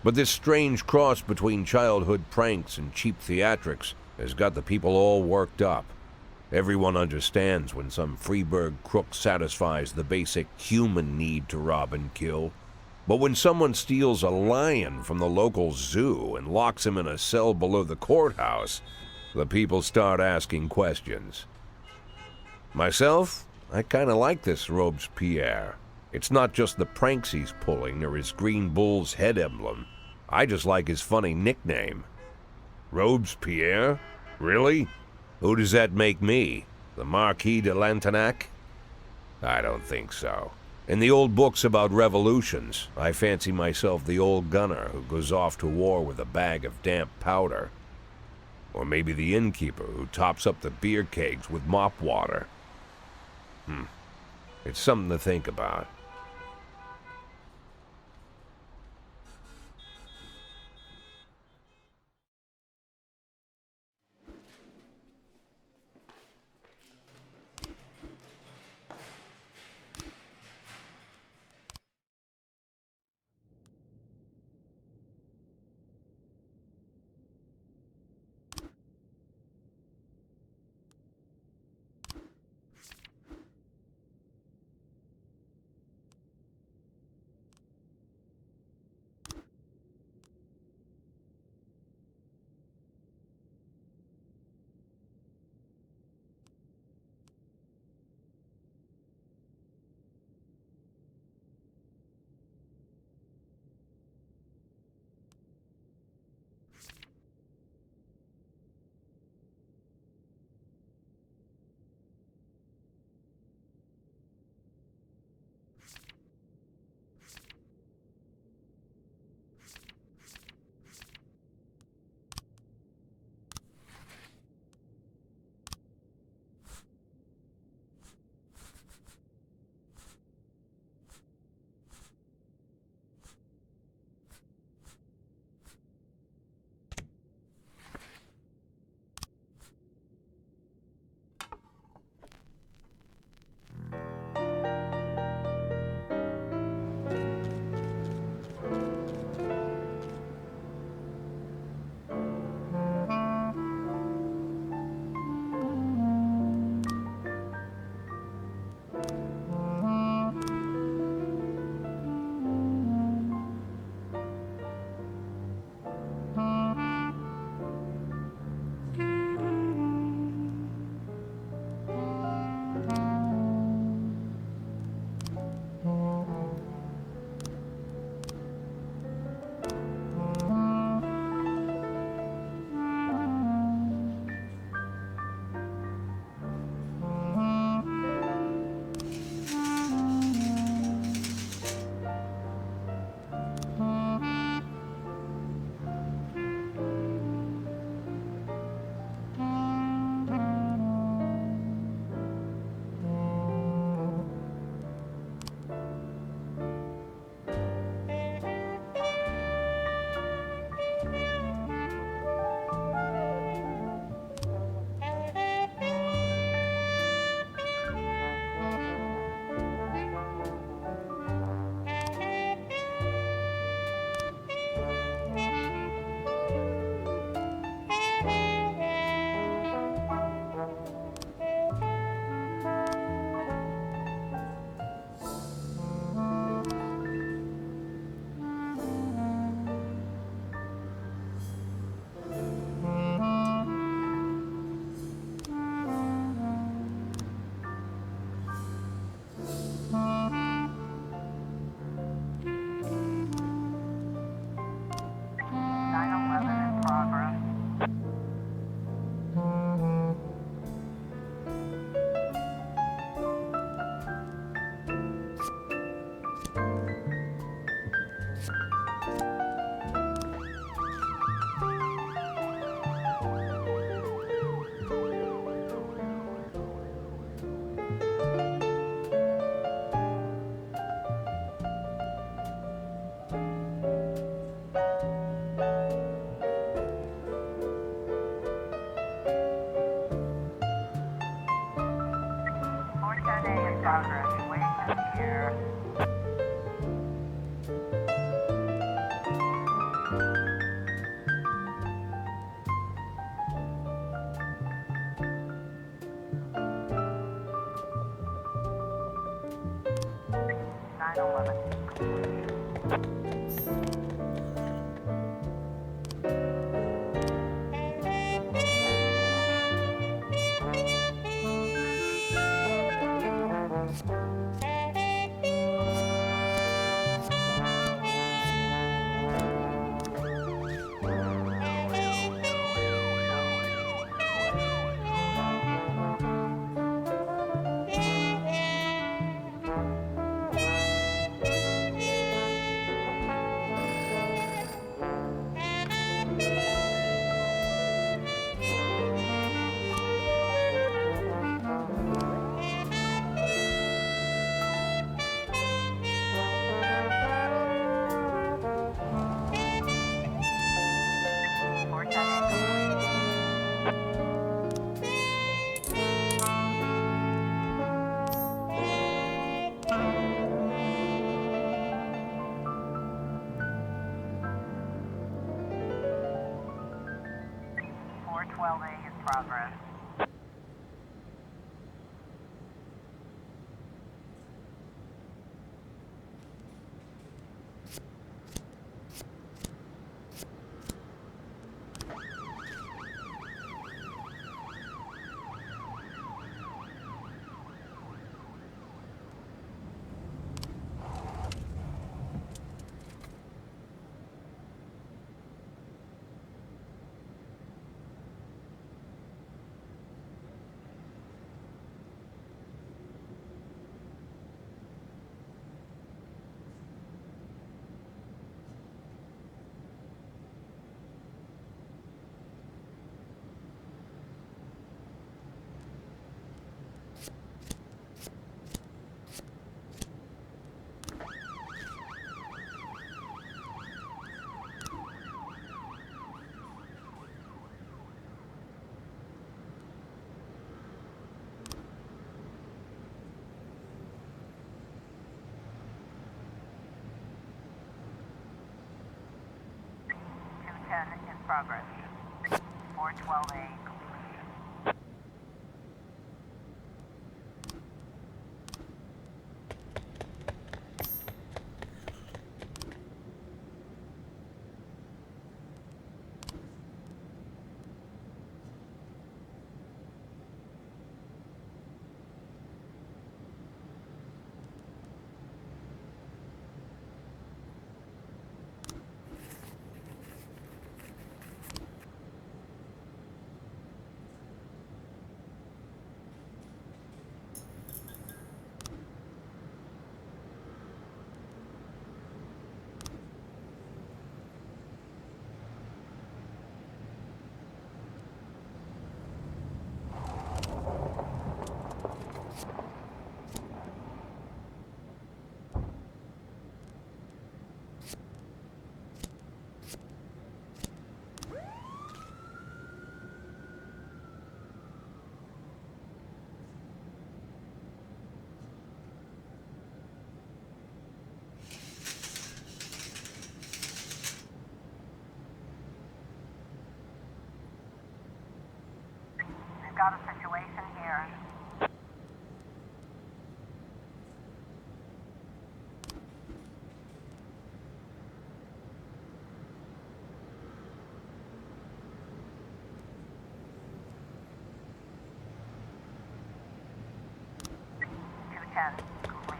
But this strange cross between childhood pranks and cheap theatrics has got the people all worked up. Everyone understands when some Freeburg crook satisfies the basic human need to rob and kill. But when someone steals a lion from the local zoo and locks him in a cell below the courthouse, the people start asking questions. Myself, I kinda like this Robespierre. It's not just the pranks he's pulling or his green bull's head emblem. I just like his funny nickname. Robespierre? Really? Who does that make me? The Marquis de Lantenac? I don't think so. In the old books about revolutions, I fancy myself the old gunner who goes off to war with a bag of damp powder. Or maybe the innkeeper who tops up the beer kegs with mop water. It's something to think about. 911 completion. Progress. In progress. 412A completion. We've got a situation here. Complete.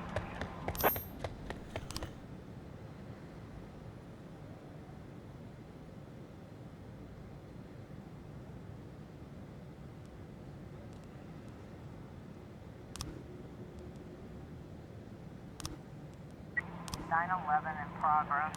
Nine 11 in progress.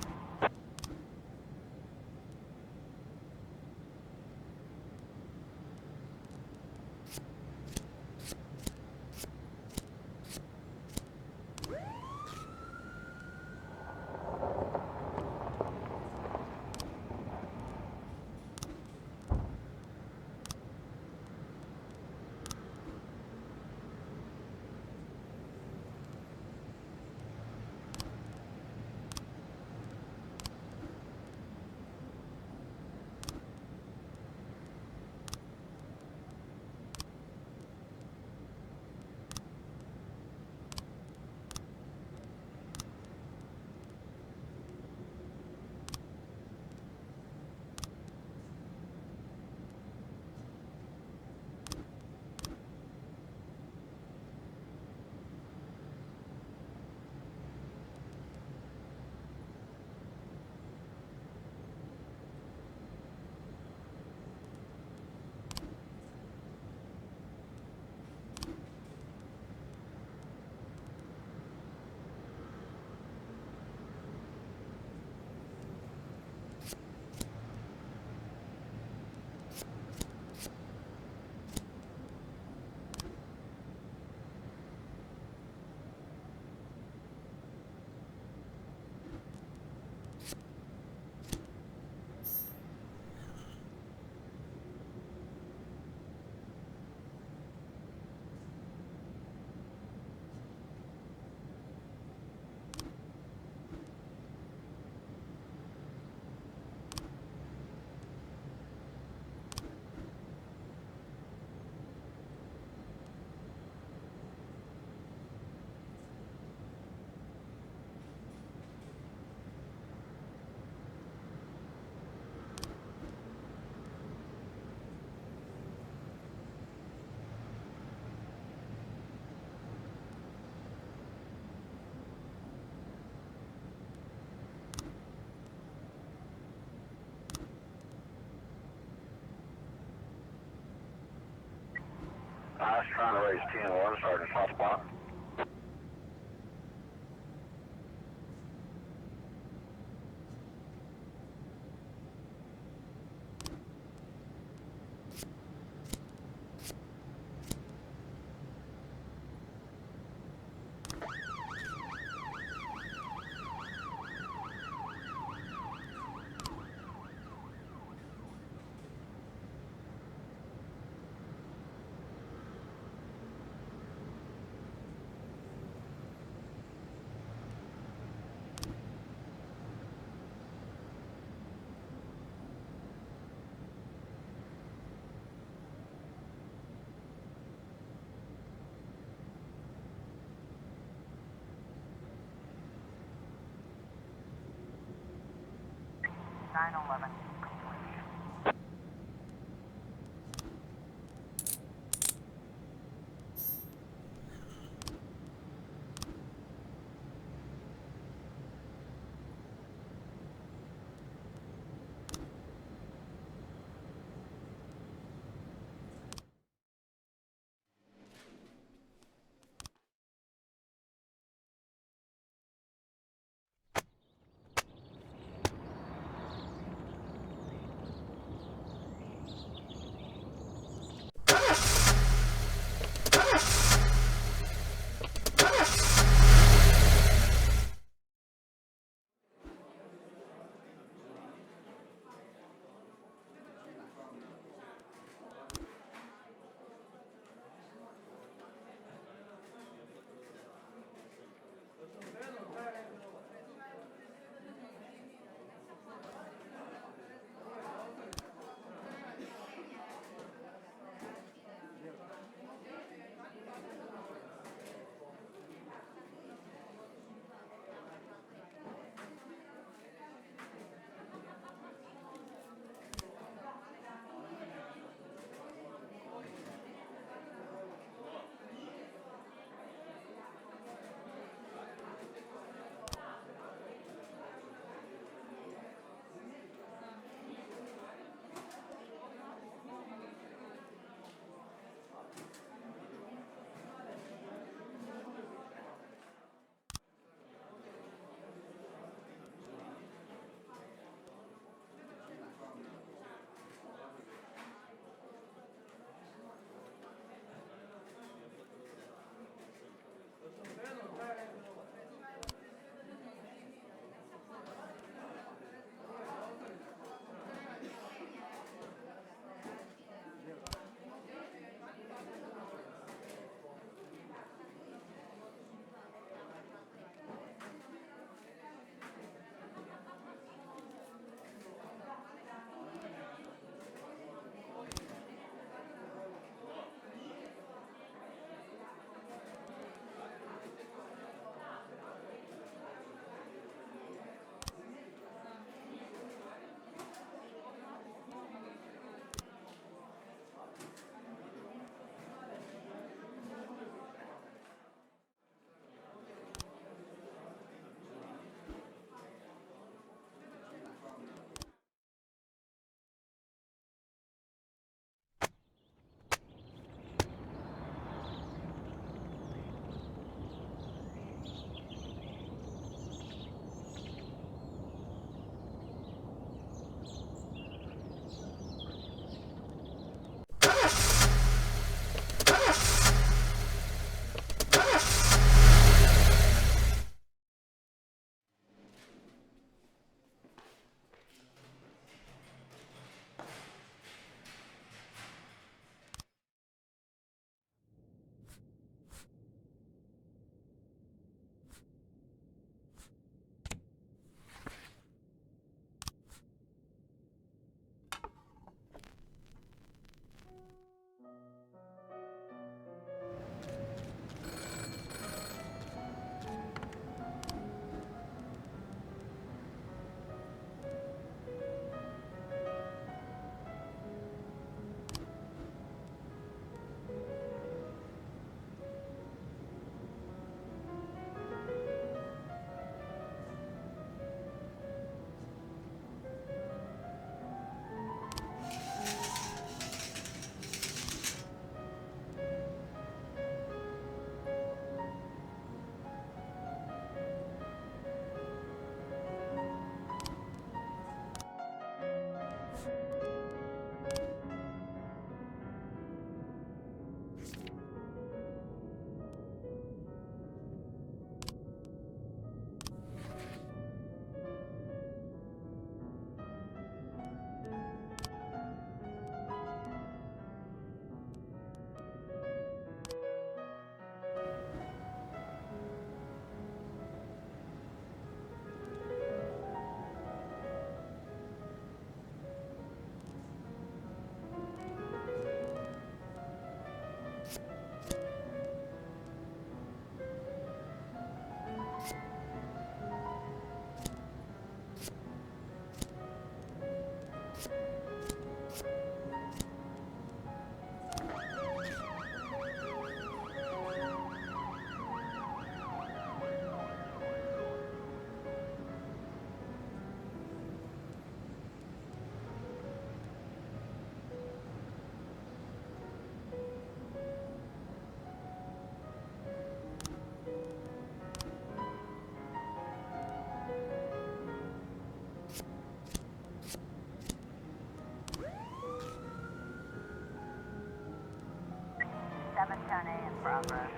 RUS trying to raise TN1, Sergeant Softball. (911). 710A in progress.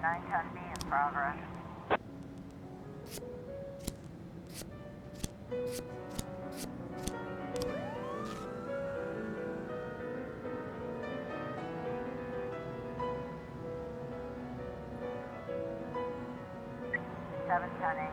Nine ton B in progress. Seven ton A.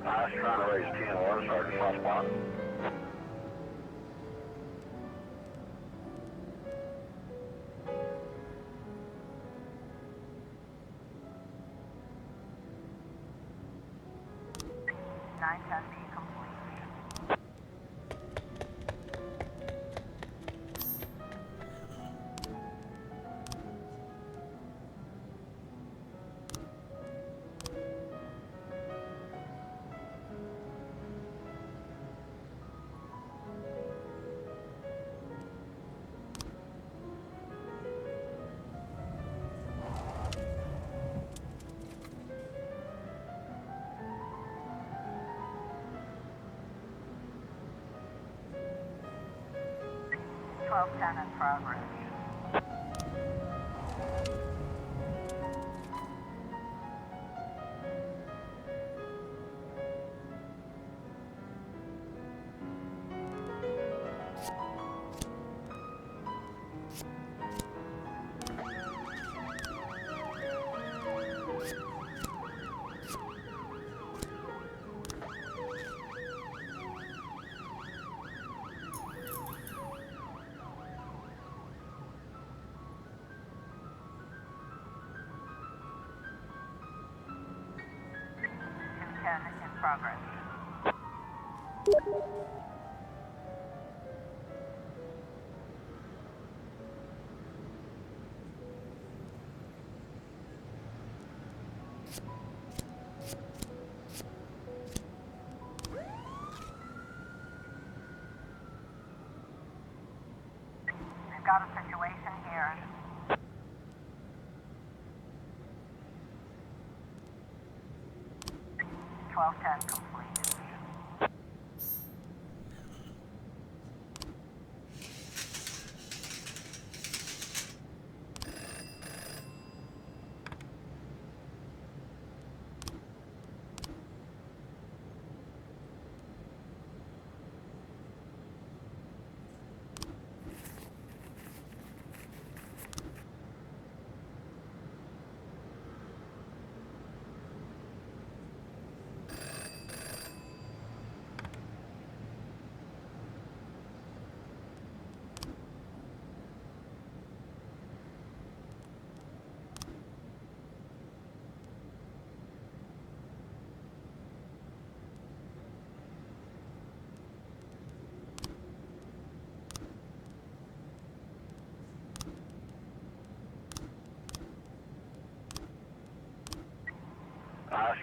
I was trying to raise TN1, Sergeant Hot Spot. Nine ton B complete. Twelve ton in progress. In progress. We've got a situation here. Twelve ten complete.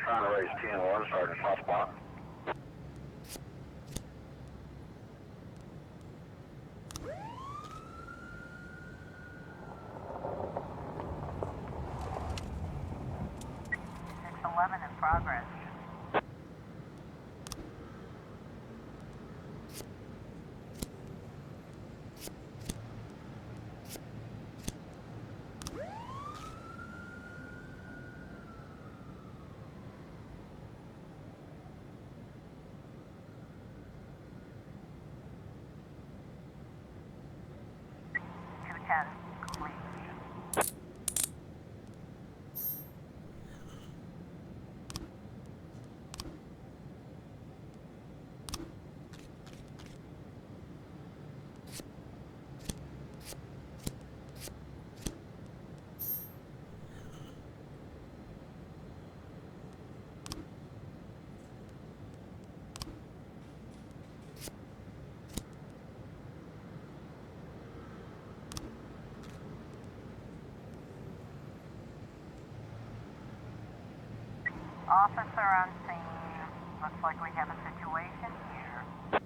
trying to raise TN1, Sergeant Southpaw. In progress. Complete. 611. Officer on scene. Looks like we have a situation here. Complete.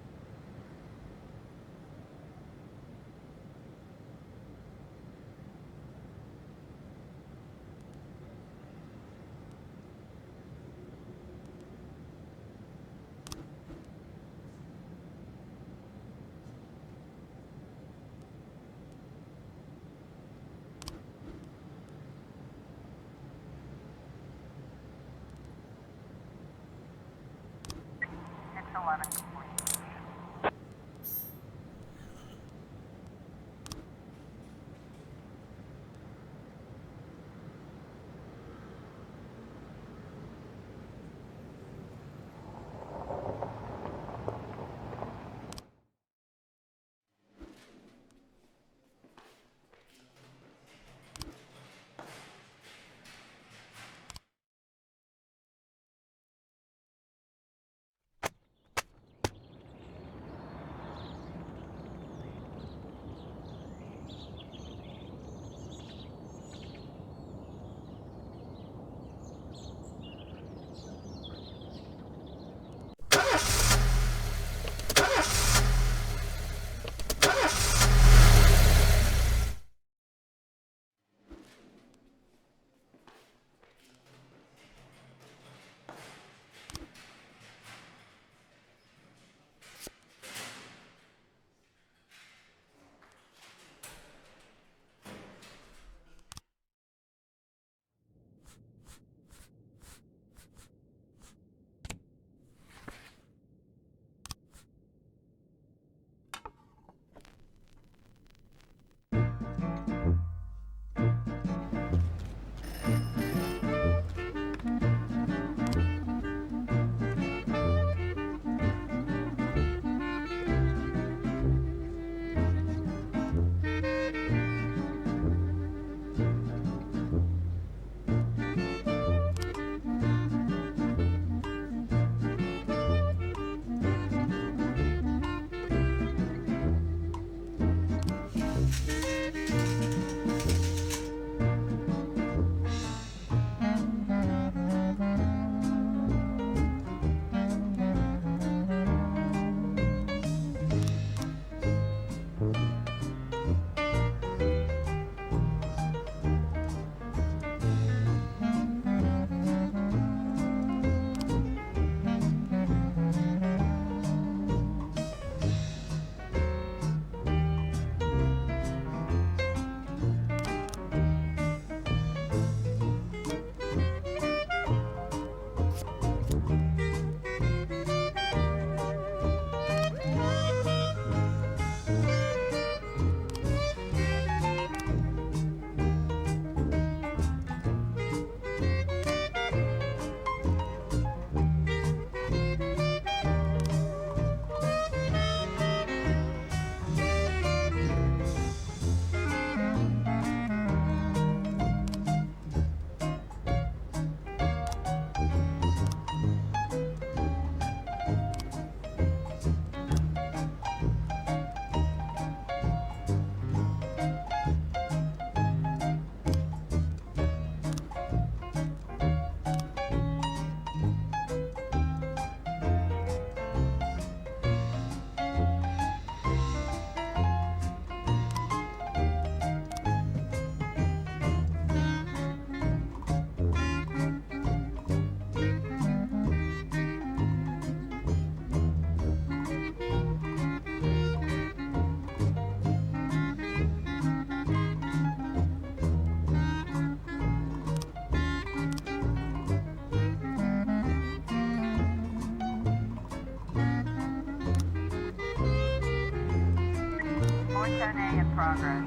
410A in progress.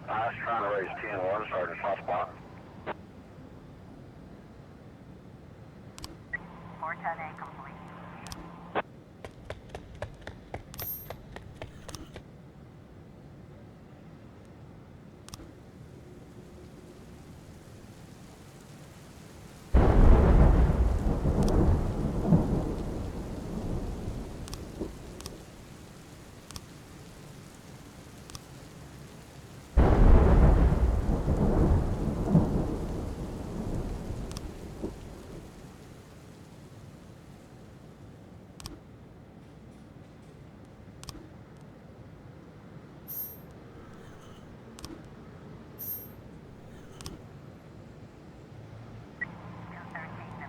I was trying to raise 10-1, Sergeant Hotspot. 410A complete.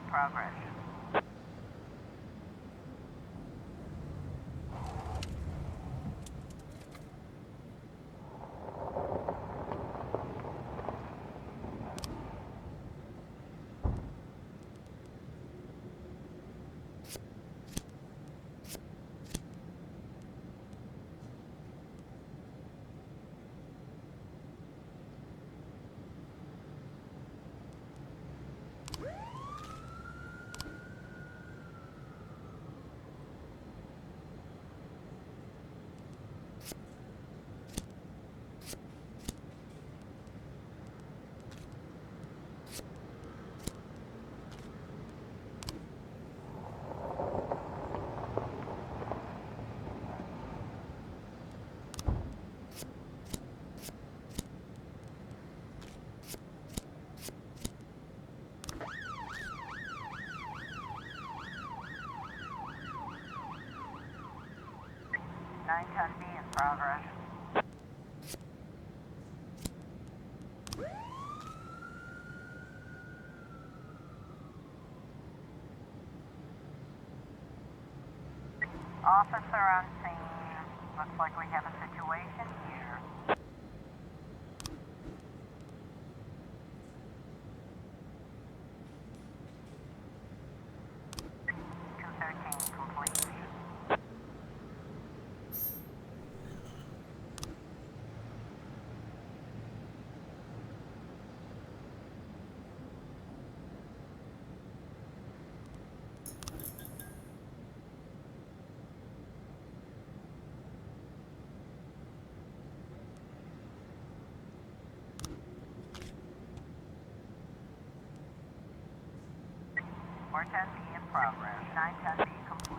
Progress. Ton B in progress. Officer on scene. Looks like we have a situation here. Complete. 410B in progress. 910B complete.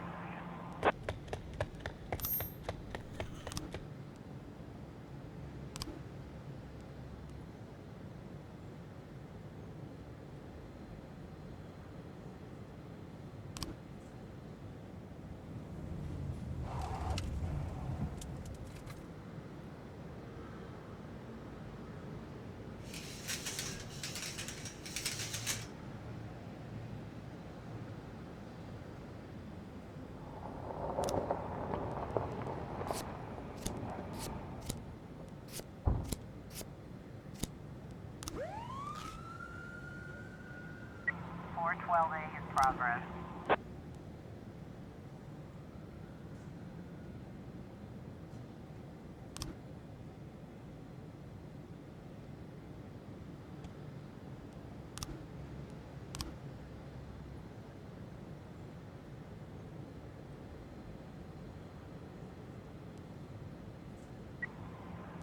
A in progress.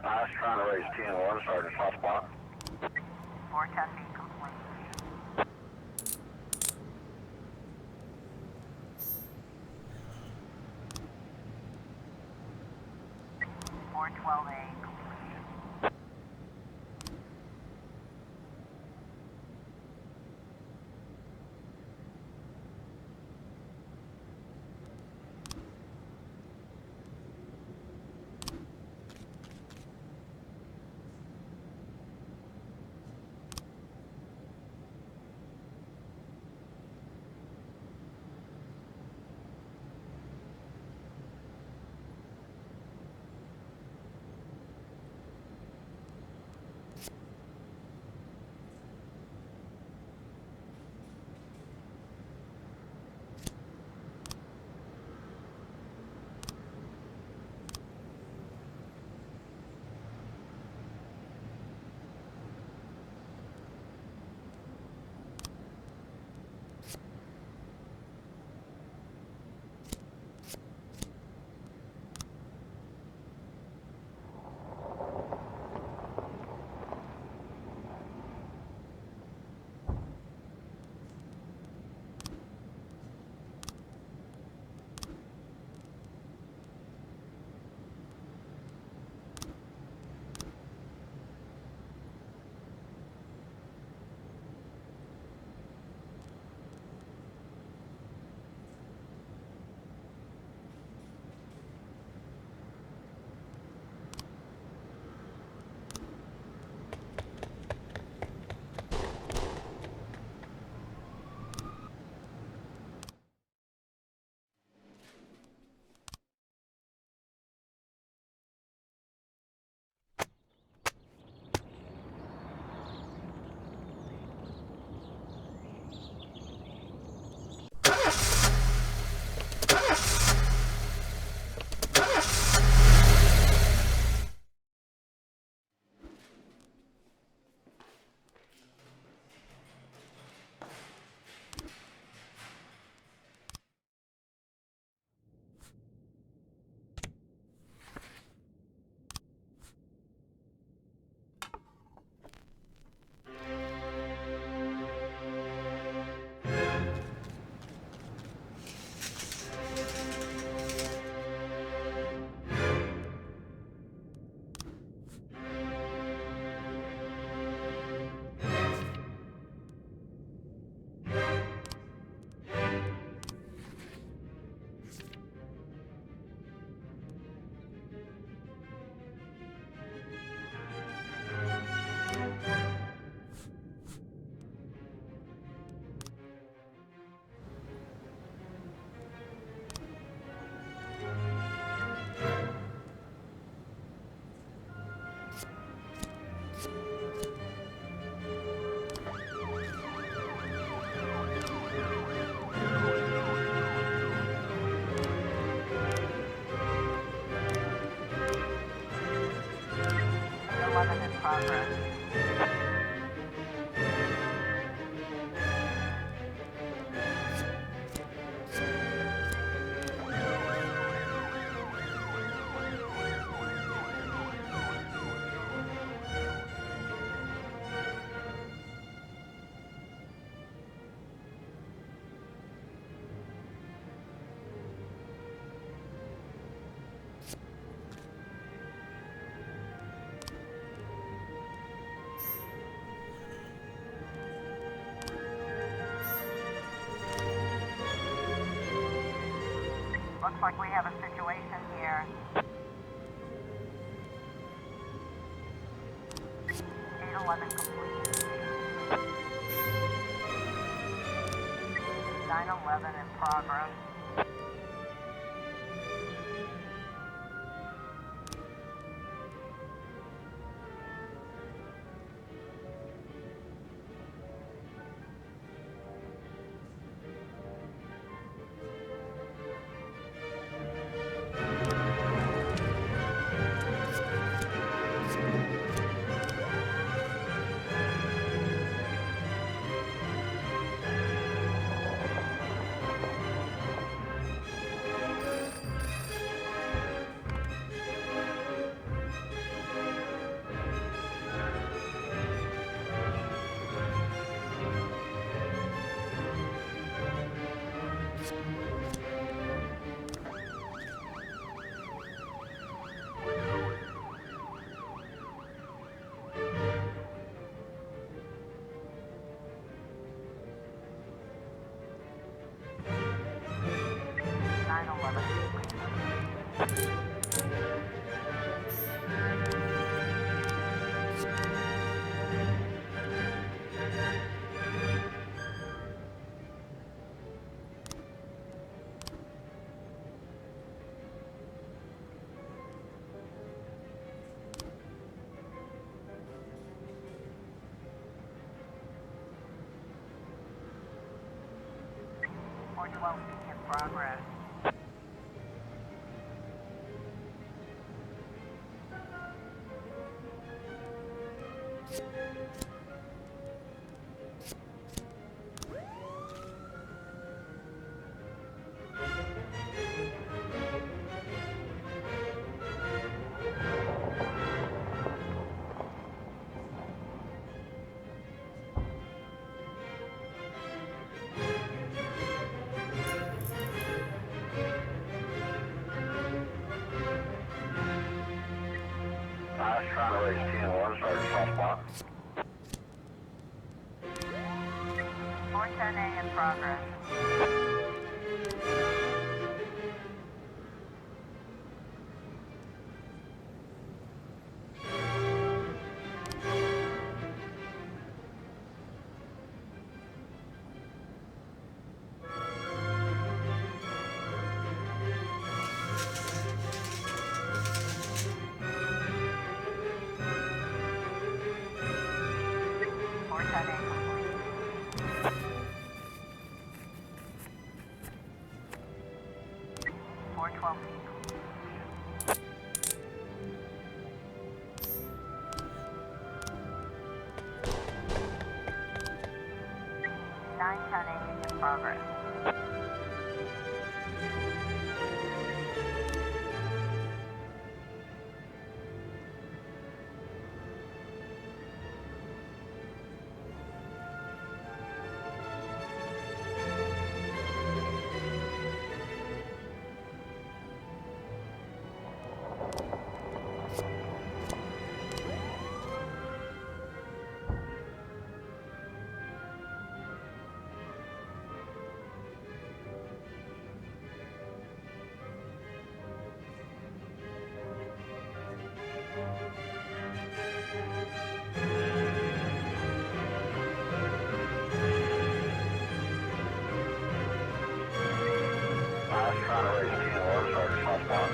I was trying to raise 10-1, Sergeant Hot Spot. 410B complete. A complete. looks like we have a situation here. 811 complete. 911 in progress. In progress. I was trying to raise 10-1, started soft spot. 410A in progress. Progress. I was trying to raise 10-1, started soft spot.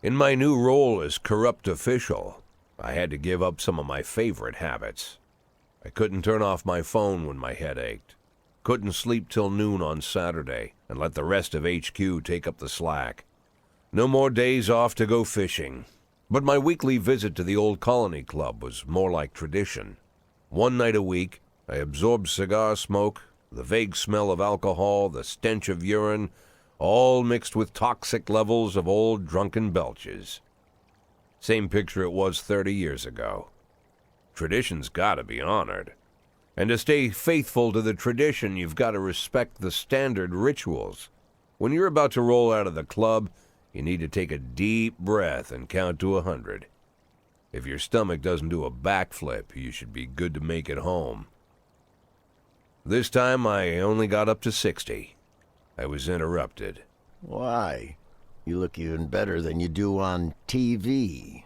In my new role as corrupt official, I had to give up some of my favorite habits. I couldn't turn off my phone when my head ached. Couldn't sleep till noon on Saturday and let the rest of HQ take up the slack. No more days off to go fishing. But my weekly visit to the old Colony Club was more like tradition. One night a week, I absorbed cigar smoke, the vague smell of alcohol, the stench of urine, all mixed with toxic levels of old drunken belches. Same picture it was 30 years ago. Tradition's gotta be honored. And to stay faithful to the tradition, you've got to respect the standard rituals. When you're about to roll out of the club, you need to take a deep breath and count to 100. If your stomach doesn't do a backflip, you should be good to make it home. This time I only got up to 60. I was interrupted. Why? You look even better than you do on TV.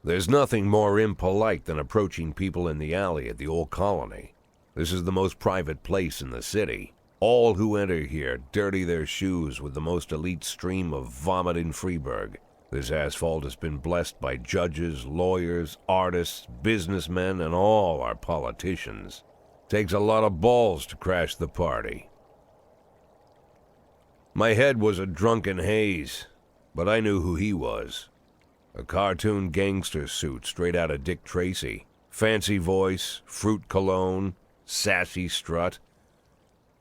There's nothing more impolite than approaching people in the alley at the old Colony. This is the most private place in the city. All who enter here dirty their shoes with the most elite stream of vomit in Freeburg. This asphalt has been blessed by judges, lawyers, artists, businessmen, and all our politicians. Takes a lot of balls to crash the party. My head was a drunken haze, but I knew who he was. A cartoon gangster suit straight out of Dick Tracy. Fancy voice, fruit cologne, sassy strut.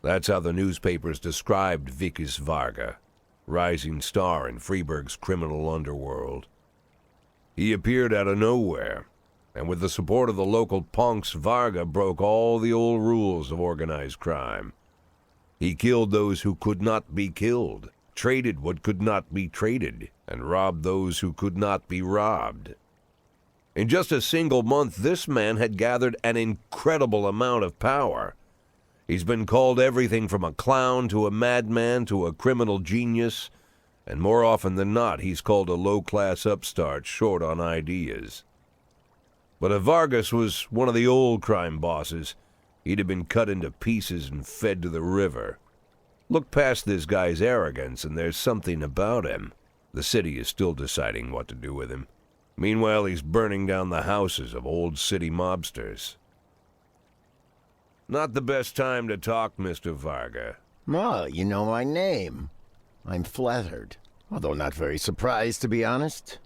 That's how the newspapers described Vikas Varga, rising star in Freeburg's criminal underworld. He appeared out of nowhere, and with the support of the local punks, Varga broke all the old rules of organized crime. He killed those who could not be killed, traded what could not be traded, and robbed those who could not be robbed. In just a single month, this man had gathered an incredible amount of power. He's been called everything from a clown to a madman to a criminal genius, and more often than not, he's called a low-class upstart short on ideas. But if Vargas was one of the old crime bosses, he'd have been cut into pieces and fed to the river. Look past this guy's arrogance, and there's something about him. The city is still deciding what to do with him. Meanwhile, he's burning down the houses of old city mobsters. Not the best time to talk, Mr. Varga. Ma, you know my name. I'm flattered, although not very surprised, to be honest.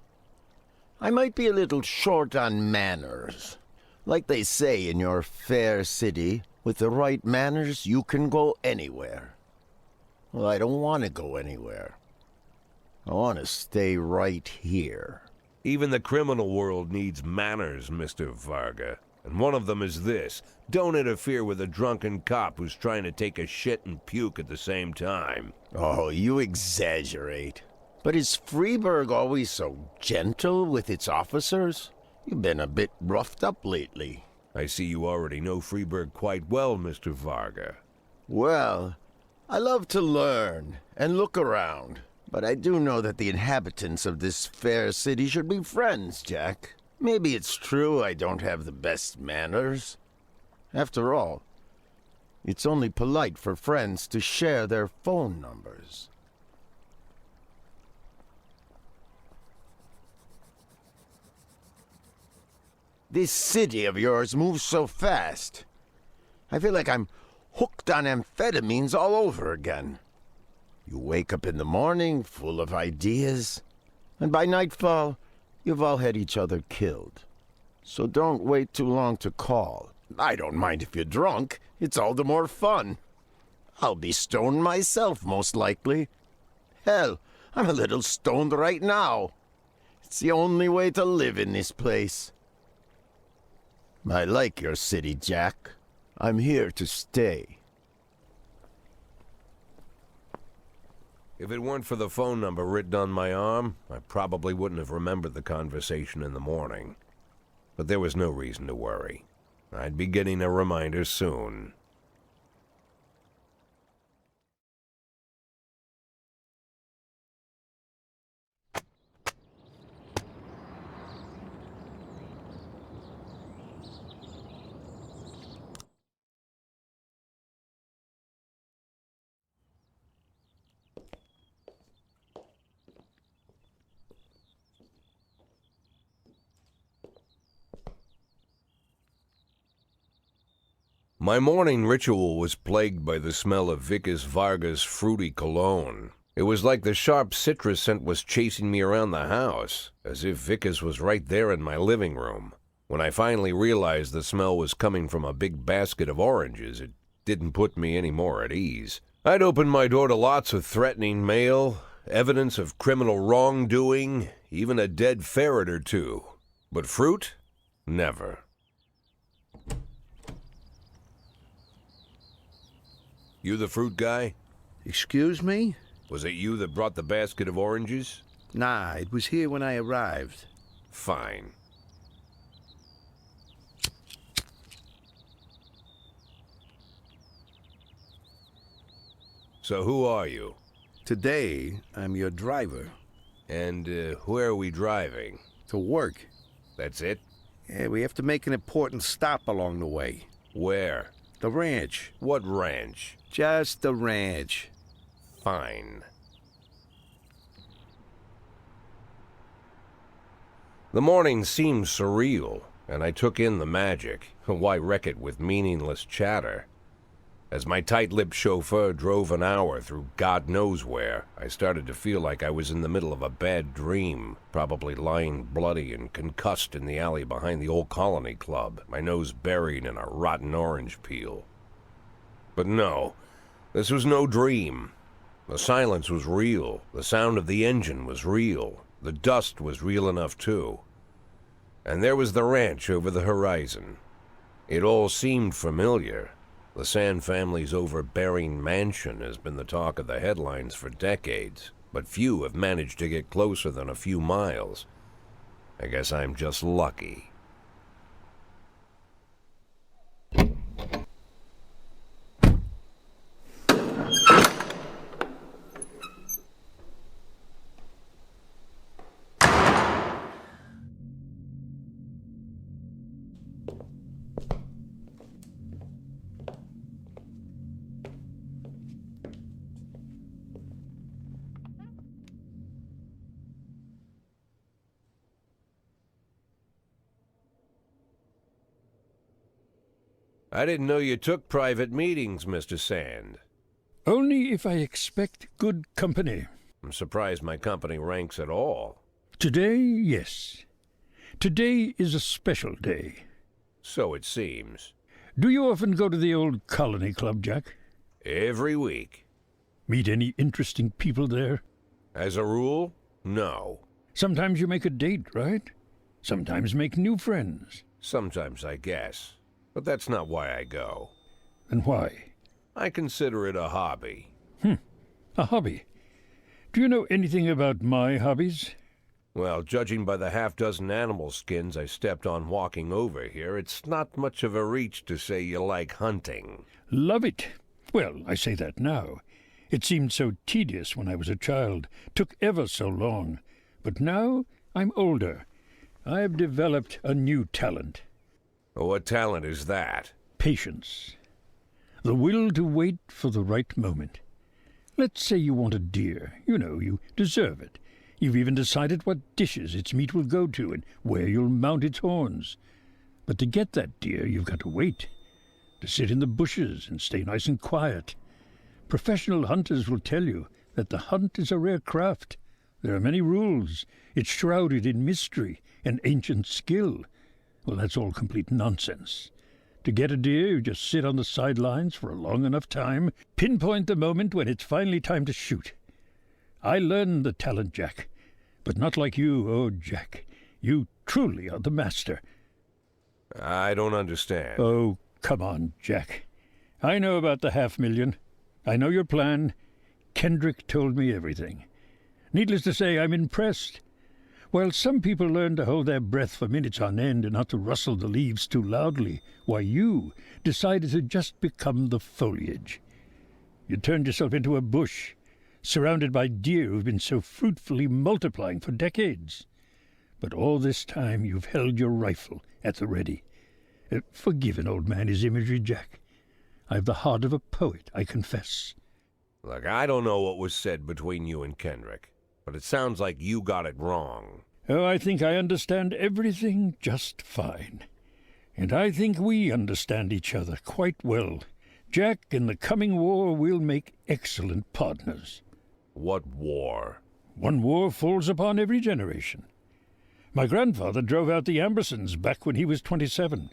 I might be a little short on manners. Like they say in your fair city, with the right manners, you can go anywhere. Well, I don't want to go anywhere. I want to stay right here. Even the criminal world needs manners, Mr. Varga. And one of them is this: don't interfere with a drunken cop who's trying to take a shit and puke at the same time. Oh, you exaggerate. But is Freeburg always so gentle with its officers? You've been a bit roughed up lately. I see you already know Freeburg quite well, Mr. Varga. Well, I love to learn and look around. But I do know that the inhabitants of this fair city should be friends, Jack. Maybe it's true I don't have the best manners. After all, it's only polite for friends to share their phone numbers. This city of yours moves so fast. I feel like I'm hooked on amphetamines all over again. You wake up in the morning full of ideas, and by nightfall, you've all had each other killed. So don't wait too long to call. I don't mind if you're drunk. It's all the more fun. I'll be stoned myself, most likely. Hell, I'm a little stoned right now. It's the only way to live in this place. I like your city, Jack. I'm here to stay. If it weren't for the phone number written on my arm, I probably wouldn't have remembered the conversation in the morning. But there was no reason to worry. I'd be getting a reminder soon. My morning ritual was plagued by the smell of Vicus Vargas' fruity cologne. It was like the sharp citrus scent was chasing me around the house, as if Vicus was right there in my living room. When I finally realized the smell was coming from a big basket of oranges, it didn't put me any more at ease. I'd opened my door to lots of threatening mail, evidence of criminal wrongdoing, even a dead ferret or two. But fruit? Never. You the fruit guy? Excuse me? Was it you that brought the basket of oranges? Nah, it was here when I arrived. Fine. So who are you? Today, I'm your driver. And where are we driving? To work. That's it? Yeah, we have to make an important stop along the way. Where? The ranch. What ranch? Just the ranch. Fine. The morning seemed surreal, and I took in the magic. Why wreck it with meaningless chatter? As my tight-lipped chauffeur drove an hour through God knows where, I started to feel like I was in the middle of a bad dream, probably lying bloody and concussed in the alley behind the old Colony Club, my nose buried in a rotten orange peel. But no, this was no dream. The silence was real, the sound of the engine was real, the dust was real enough too. And there was the ranch over the horizon. It all seemed familiar. The Sand family's overbearing mansion has been the talk of the headlines for decades, but few have managed to get closer than a few miles. I guess I'm just lucky. I didn't know you took private meetings, Mr. Sand. Only if I expect good company. I'm surprised my company ranks at all. Today, yes. Today is a special day. So it seems. Do you often go to the old Colony Club, Jack? Every week. Meet any interesting people there? As a rule, no. Sometimes you make a date, right? Sometimes make new friends. Sometimes, I guess. But that's not why I go. And why? I consider it a hobby. A hobby. Do you know anything about my hobbies? Well, judging by the half-dozen animal skins I stepped on walking over here, it's not much of a reach to say you like hunting. Love it. Well, I say that now. It seemed so tedious when I was a child. Took ever so long. But now I'm older. I've developed a new talent. What talent is that? Patience. The will to wait for the right moment. Let's say you want a deer. You know, you deserve it. You've even decided what dishes its meat will go to and where you'll mount its horns. But to get that deer, you've got to wait. To sit in the bushes and stay nice and quiet. Professional hunters will tell you that the hunt is a rare craft. There are many rules. It's shrouded in mystery and ancient skill. Well, that's all complete nonsense. To get a deer, you just sit on the sidelines for a long enough time, pinpoint the moment when it's finally time to shoot. I learned the talent, Jack, but not like you, oh, Jack. You truly are the master. I don't understand. Oh, come on, Jack. I know about the 500,000. I know your plan. Kendrick told me everything. Needless to say, I'm impressed. While some people learn to hold their breath for minutes on end and not to rustle the leaves too loudly, why you decided to just become the foliage. You turned yourself into a bush, surrounded by deer who've been so fruitfully multiplying for decades. But all this time you've held your rifle at the ready. Forgive an old man his imagery, Jack. I've the heart of a poet, I confess. Look, I don't know what was said between you and Kendrick, but it sounds like you got it wrong. Oh, I think I understand everything just fine. And I think we understand each other quite well. Jack, in the coming war, we'll make excellent partners. What war? One war falls upon every generation. My grandfather drove out the Ambersons back when he was 27.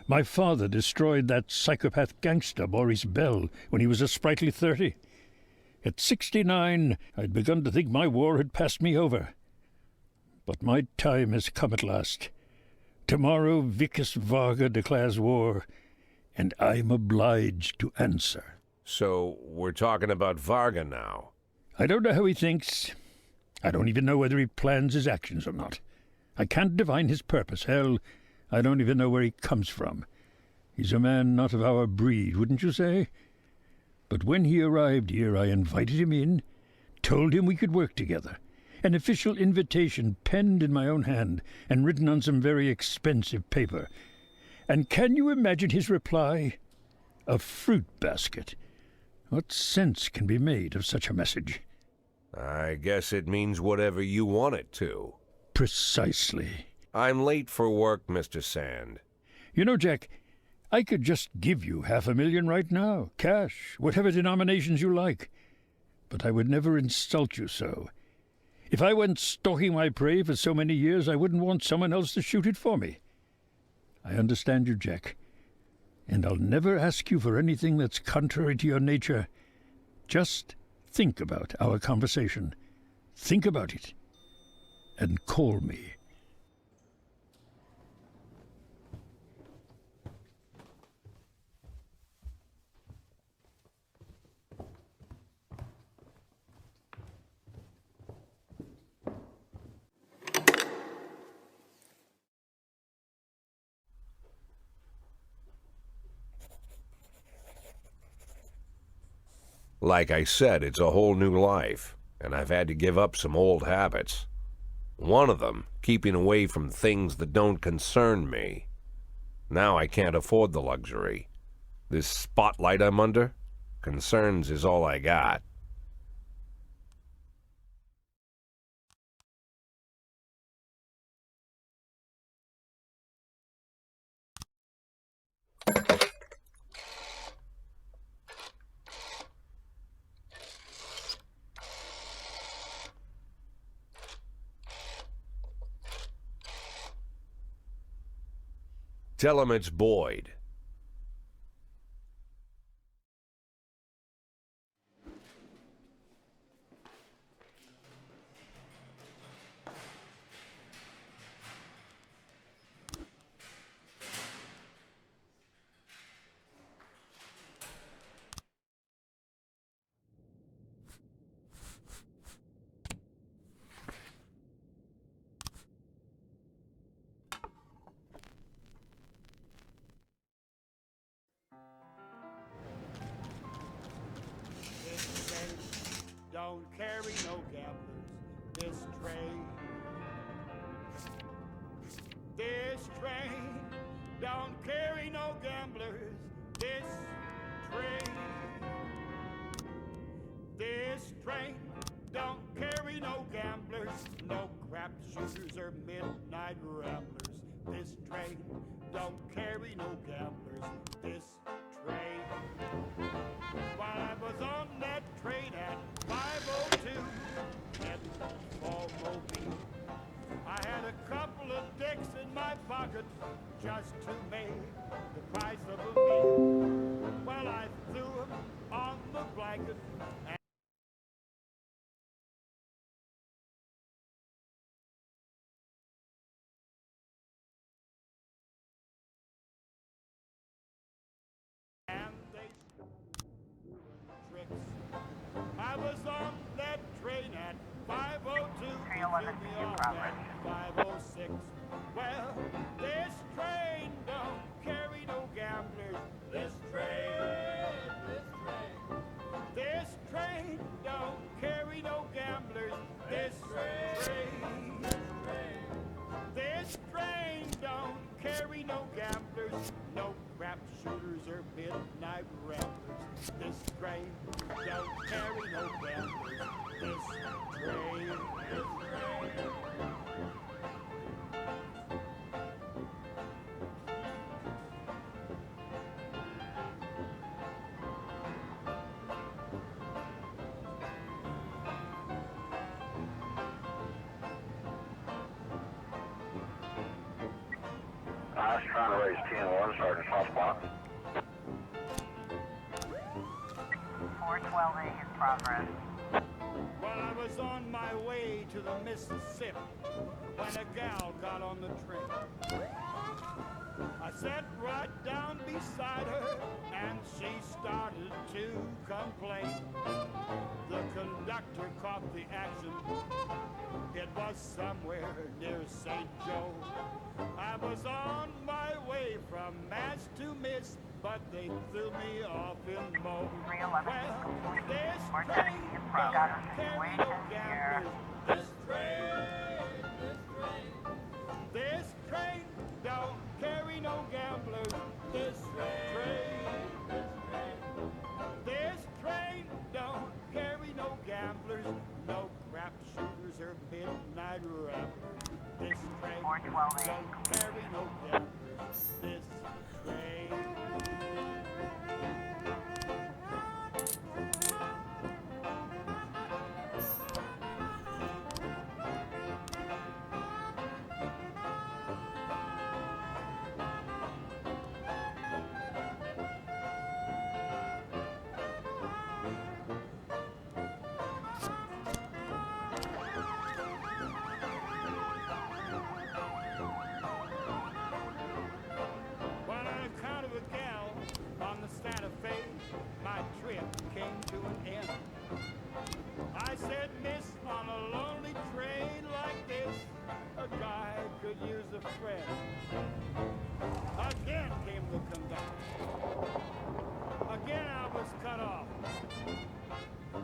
My father destroyed that psychopath gangster Maurice Bell when he was a sprightly 30. At 69, I'd begun to think my war had passed me over. But my time has come at last. Tomorrow Vickis Varga declares war, and I'm obliged to answer. So we're talking about Varga now. I don't know how he thinks. I don't even know whether he plans his actions or not. I can't divine his purpose. Hell, I don't even know where he comes from. He's a man not of our breed, wouldn't you say? But when he arrived here, I invited him in, told him we could work together. An official invitation penned in my own hand and written on some very expensive paper. And can you imagine his reply? A fruit basket. What sense can be made of such a message? I guess it means whatever you want it to. Precisely. I'm late for work, Mr. Sand. You know, Jack, I could just give you $500,000 right now, cash, whatever denominations you like. But I would never insult you so. If I went stalking my prey for so many years, I wouldn't want someone else to shoot it for me. I understand you, Jack, and I'll never ask you for anything that's contrary to your nature. Just think about our conversation. Think about it, and call me. Like I said, it's a whole new life, and I've had to give up some old habits. One of them, keeping away from things that don't concern me. Now I can't afford the luxury. This spotlight I'm under, concerns is all I got. Tell him it's Boyd. Don't carry no gamblers this train. This train don't carry no gamblers this train. This train don't carry no gamblers, no crap shooters or midnight ramblers. This train don't carry no gamblers this train. While I was on that train at 5:02, heading for Mobile, I had a couple of dicks in my pocket just to make the price of a meal. Well, I threw them on the blanket and they tricks. I was on that train at 5:02, threw me off at 5:06. Well, this train don't carry no gamblers. This train don't carry no gamblers. This train don't carry no gamblers, no crap shooters or midnight ramblers. This train don't carry no gamblers. This train. I was trying to raise 10-1, Sergeant Soft Spot. 412A in progress. Well, I was on my way to the Mississippi when a gal got on the train. I sat right down beside her and she started to complain. The conductor caught the action. It was somewhere near St. Joe. I was on my way from Mass to Miss, but they threw me off in Mo. 311. Well, this We're train getting in front. Got a don't carry no situation here. gamblers. This train don't carry no gamblers. This train don't carry no gamblers, no crap shooters or midnight ramblers. This train 412A. don't carry no gamblers. This train. My trip came to an end. I said, miss, on a lonely train like this, a guy could use a friend. Again came the conductor. Again I was cut off.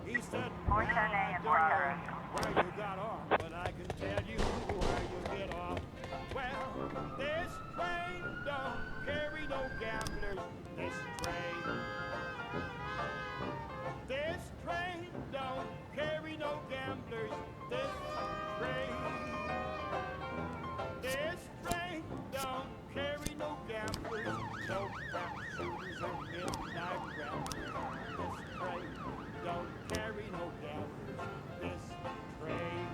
He said, well, I don't know where you got off, but I can tell you where you get off. Well, this train don't carry no gamblers. This train don't carry no gamblers. This train don't carry no gamblers. No crap shooters or midnight ramblers. This train don't carry no gamblers. This train.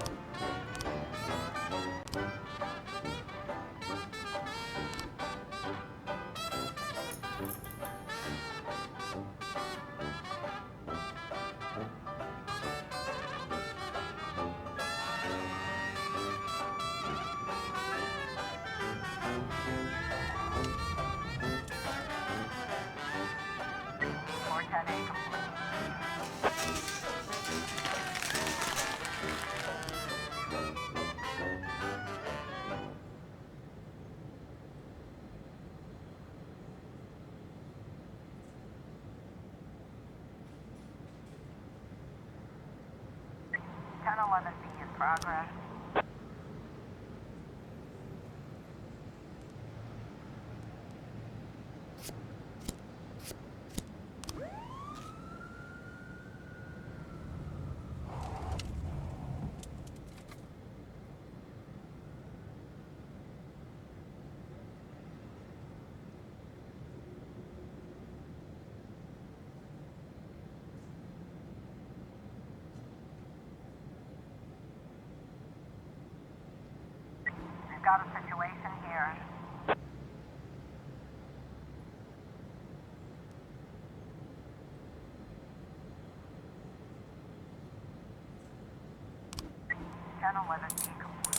in progress. We've got a situation here. Channel 11 B complete.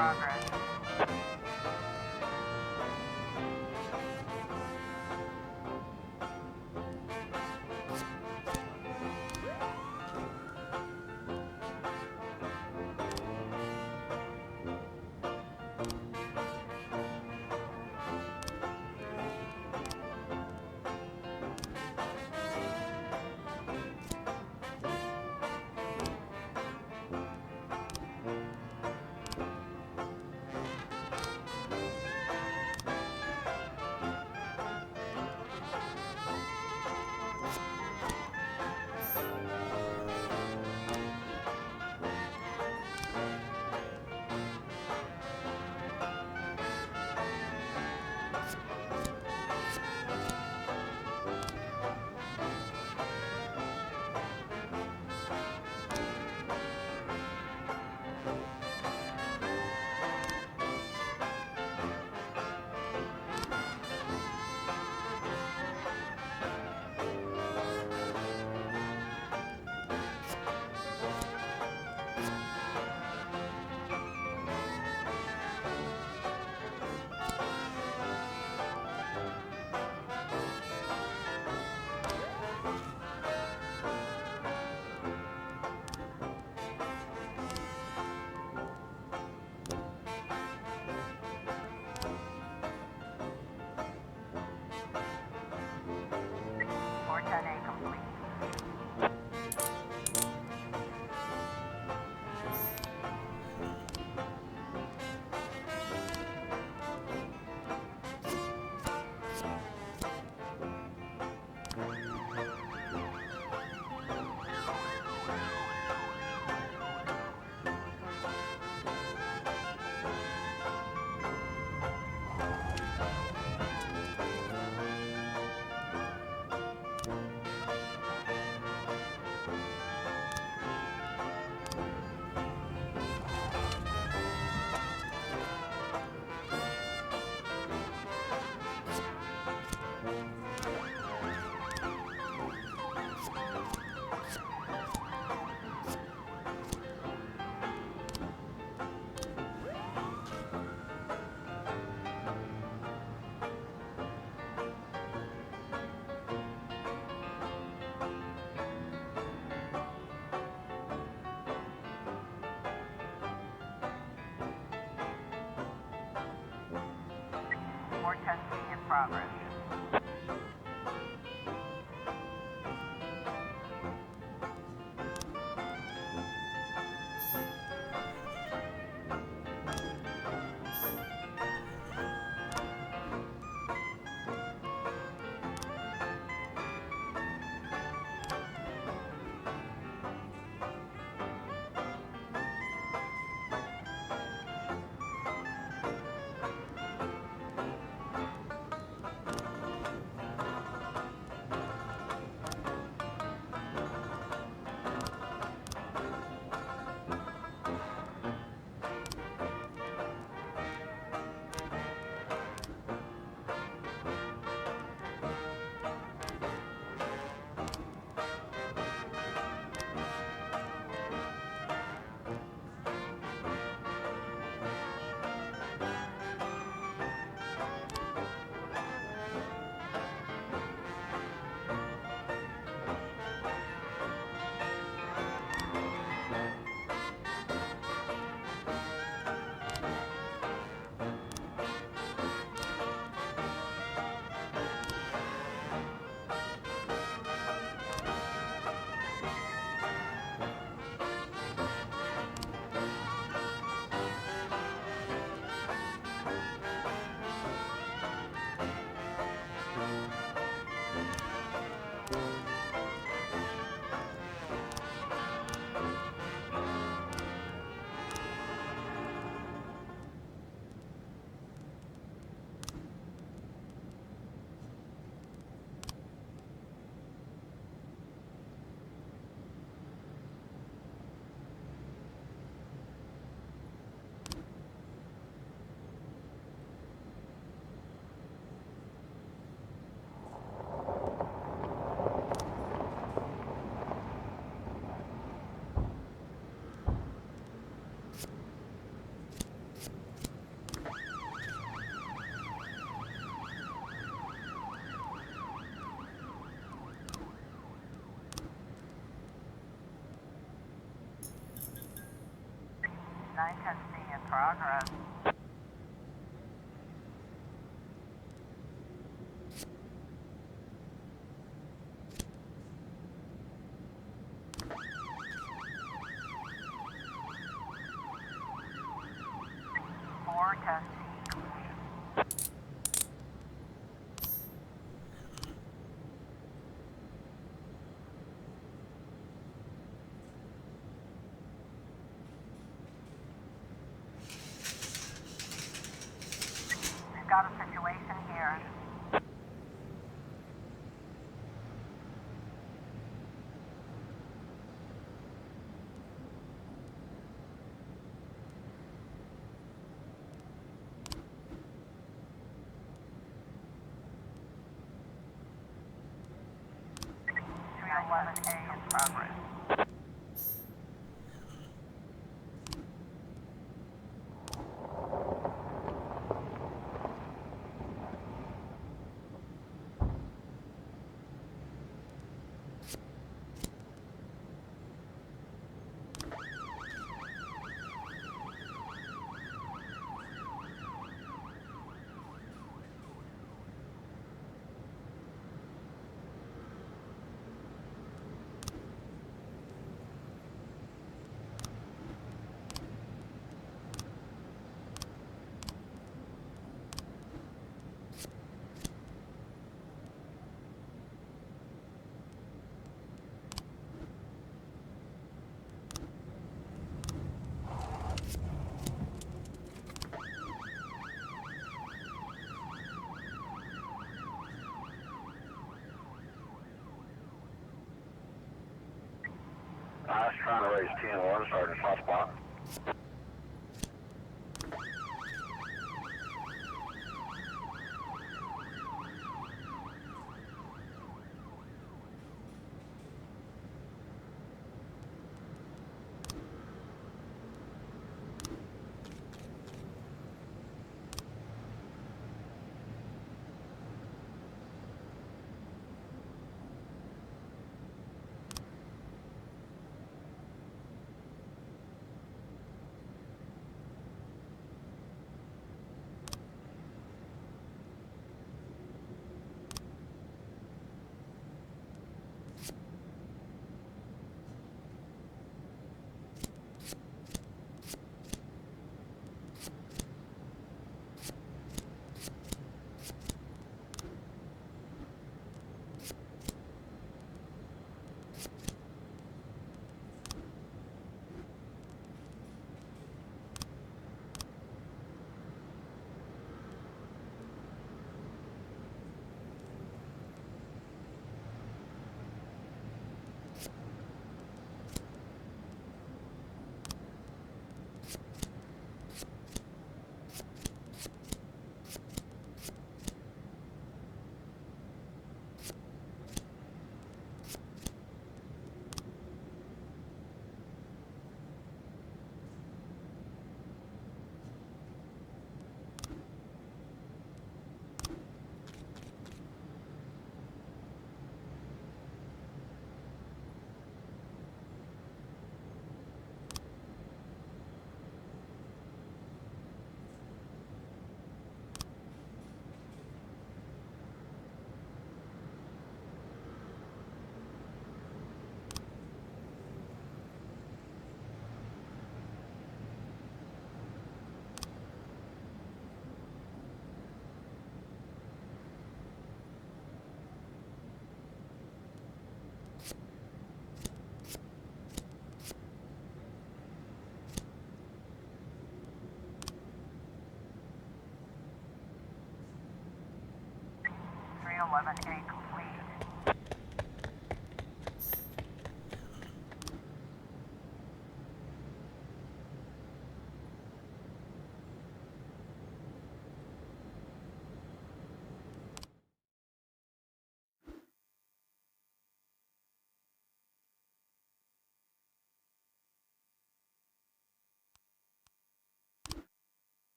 progress. More testing in progress. 910C in progress. Four test C complete. We've got a situation here. A in progress. I was trying to raise 10-1, Sergeant Hotspot. A complete.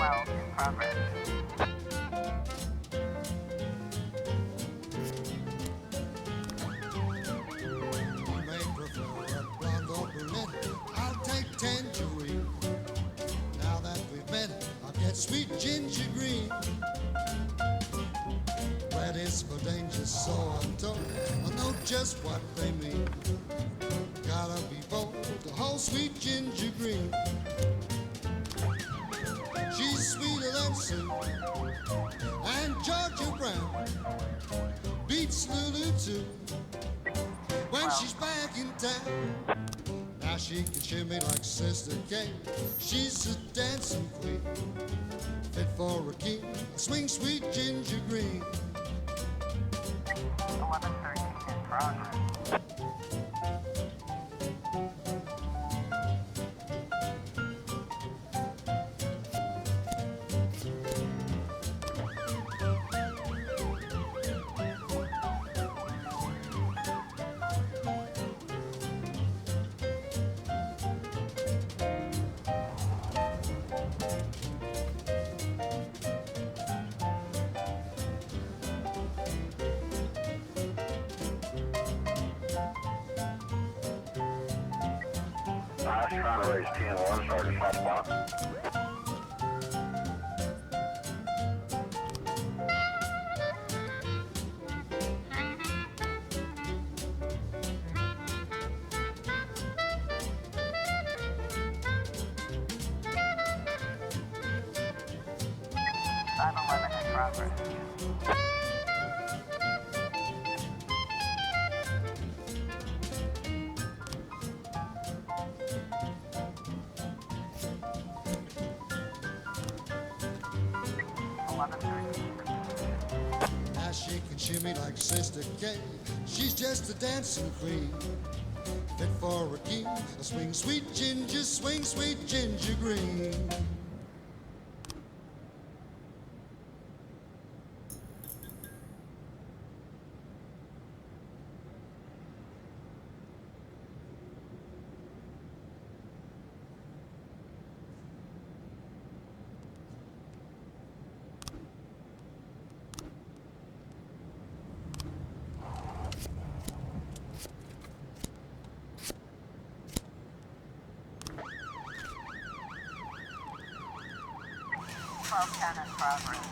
12 in progress. You may prefer a blonde or brunette. I'll take tangerine. Now that we've met, I'll get sweet ginger green. Red is for danger, so I'm told. I know just what they mean. Gotta be bold, the whole sweet ginger green. She's sweeter than Sue and Georgia Brown beats Lulu too when she's back in town. Now she can shimmy like Sister Kate. She's a dancing queen, fit for a king. Swing sweet ginger green. 1113 in progress. I was trying to raise 10-1, started hot spot. Five 11 in progress. Now she can shimmy like Sister Kate. She's just a dancing queen, fit for a king. Swing sweet ginger, swing sweet ginger green. Ten in progress.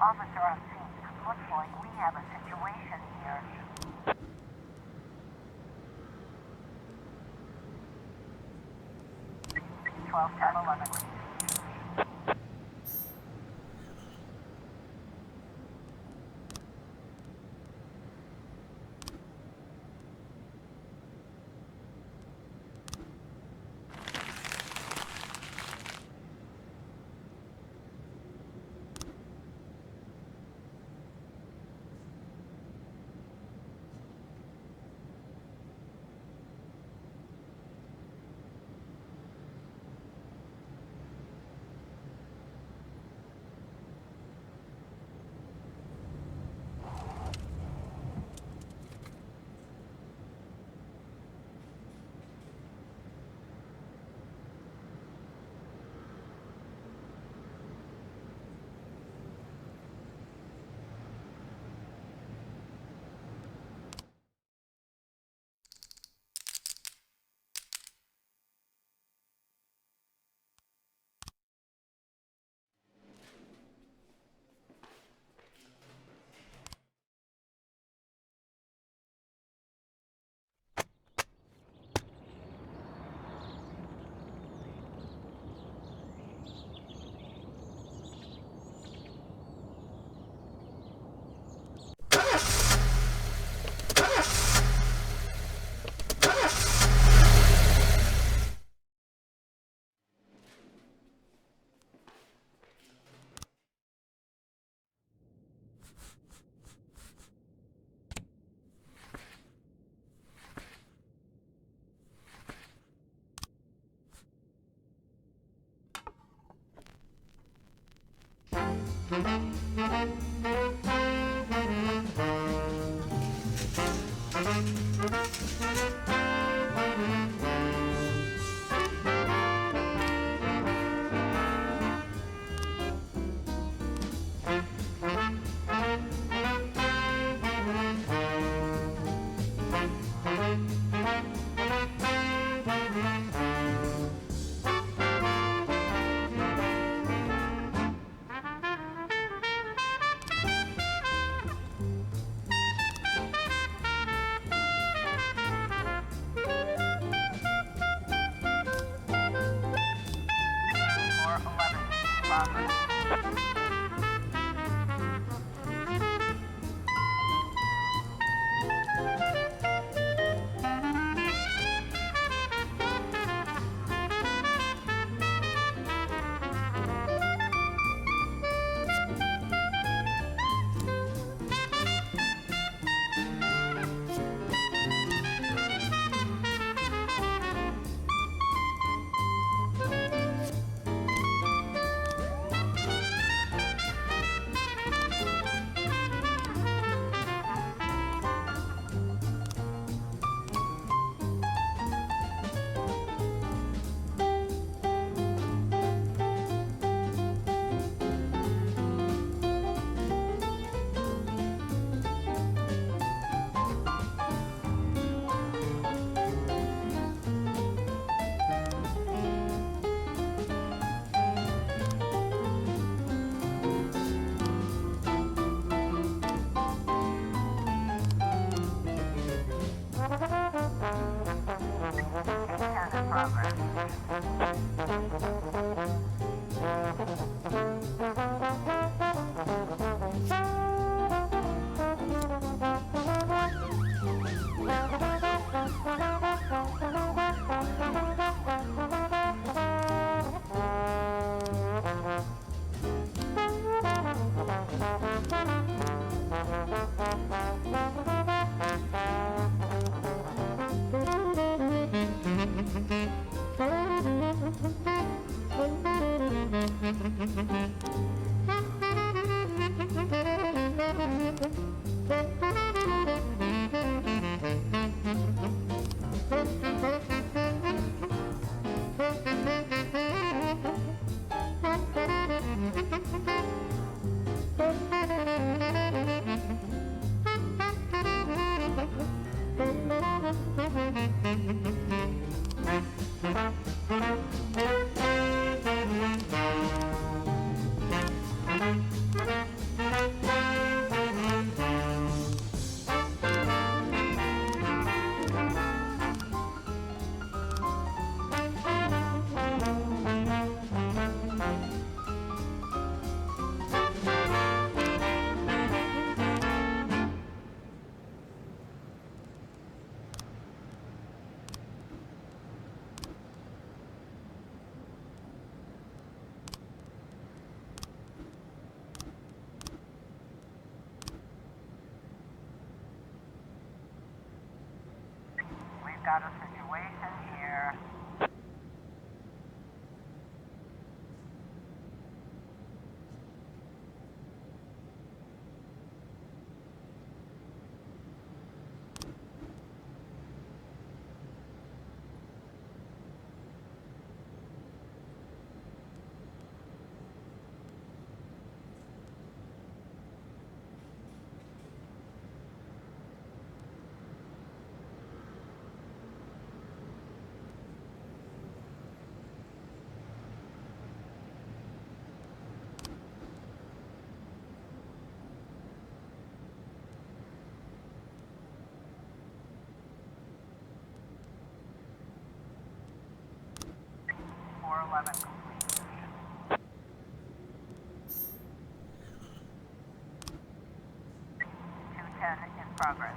Officer on scene. Looks like we have a situation here. Twelve 10 11. We've got a situation here. Complete. 210 in progress.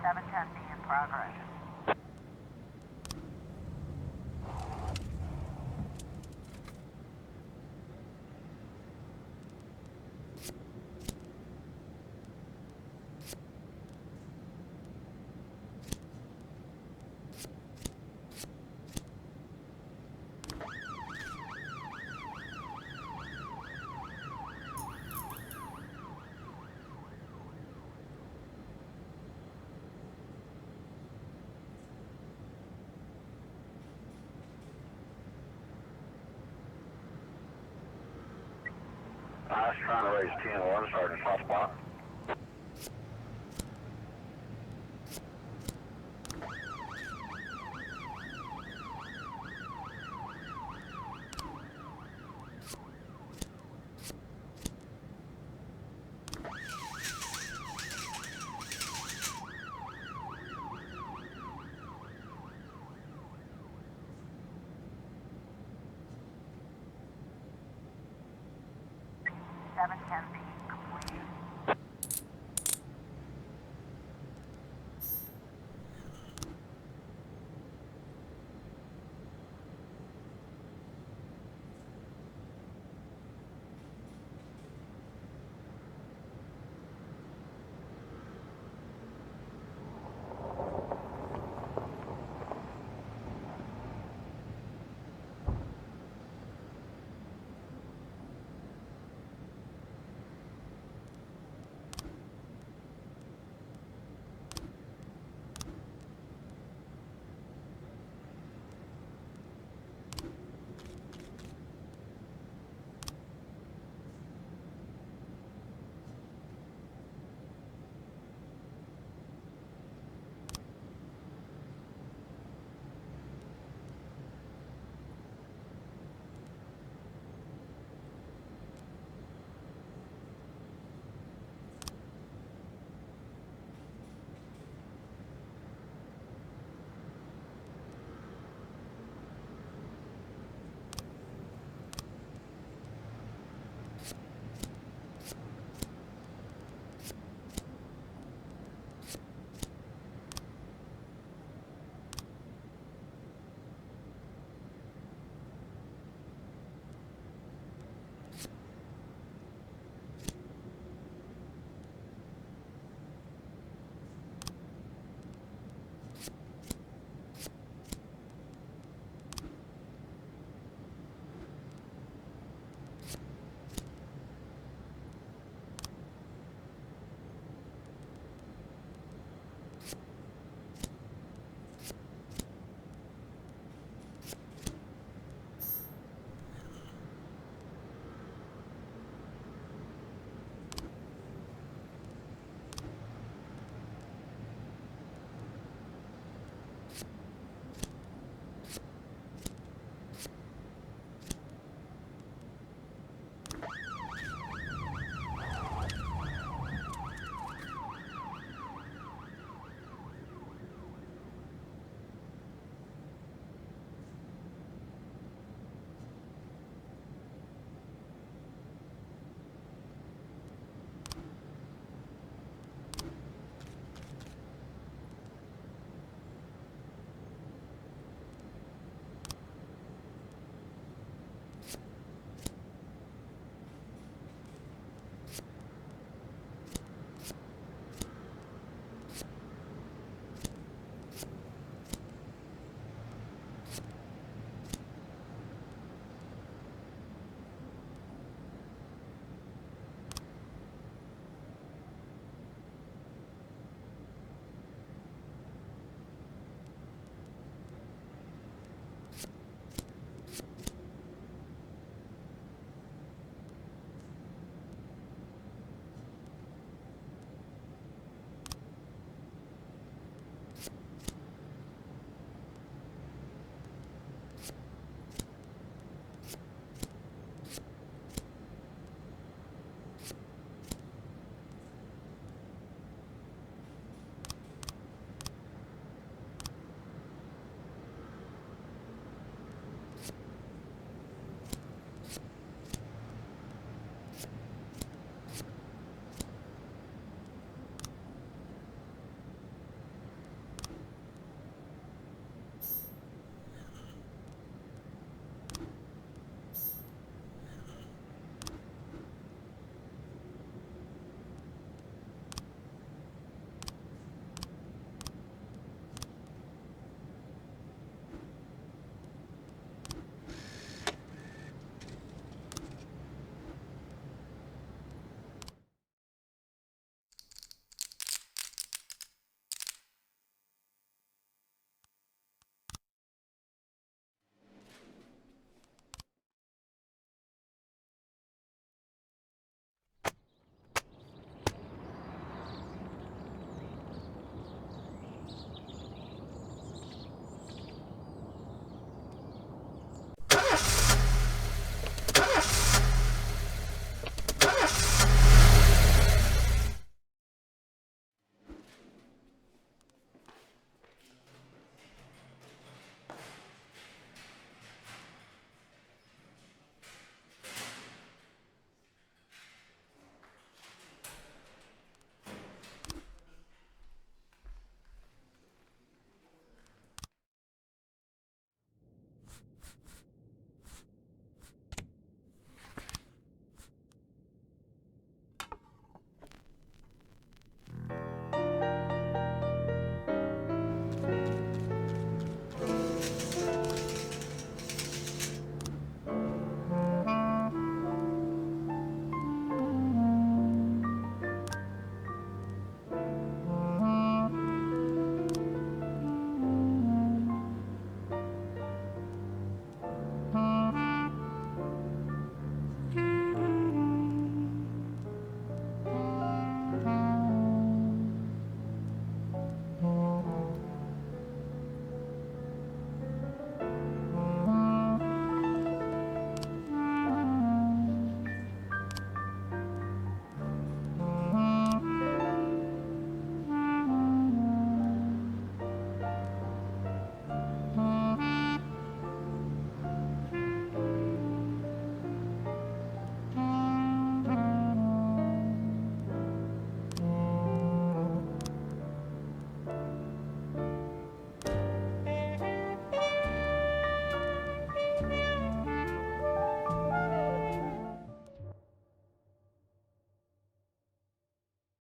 710B in progress. I was trying to raise 10-1, Sergeant, hot spot. Seven ten B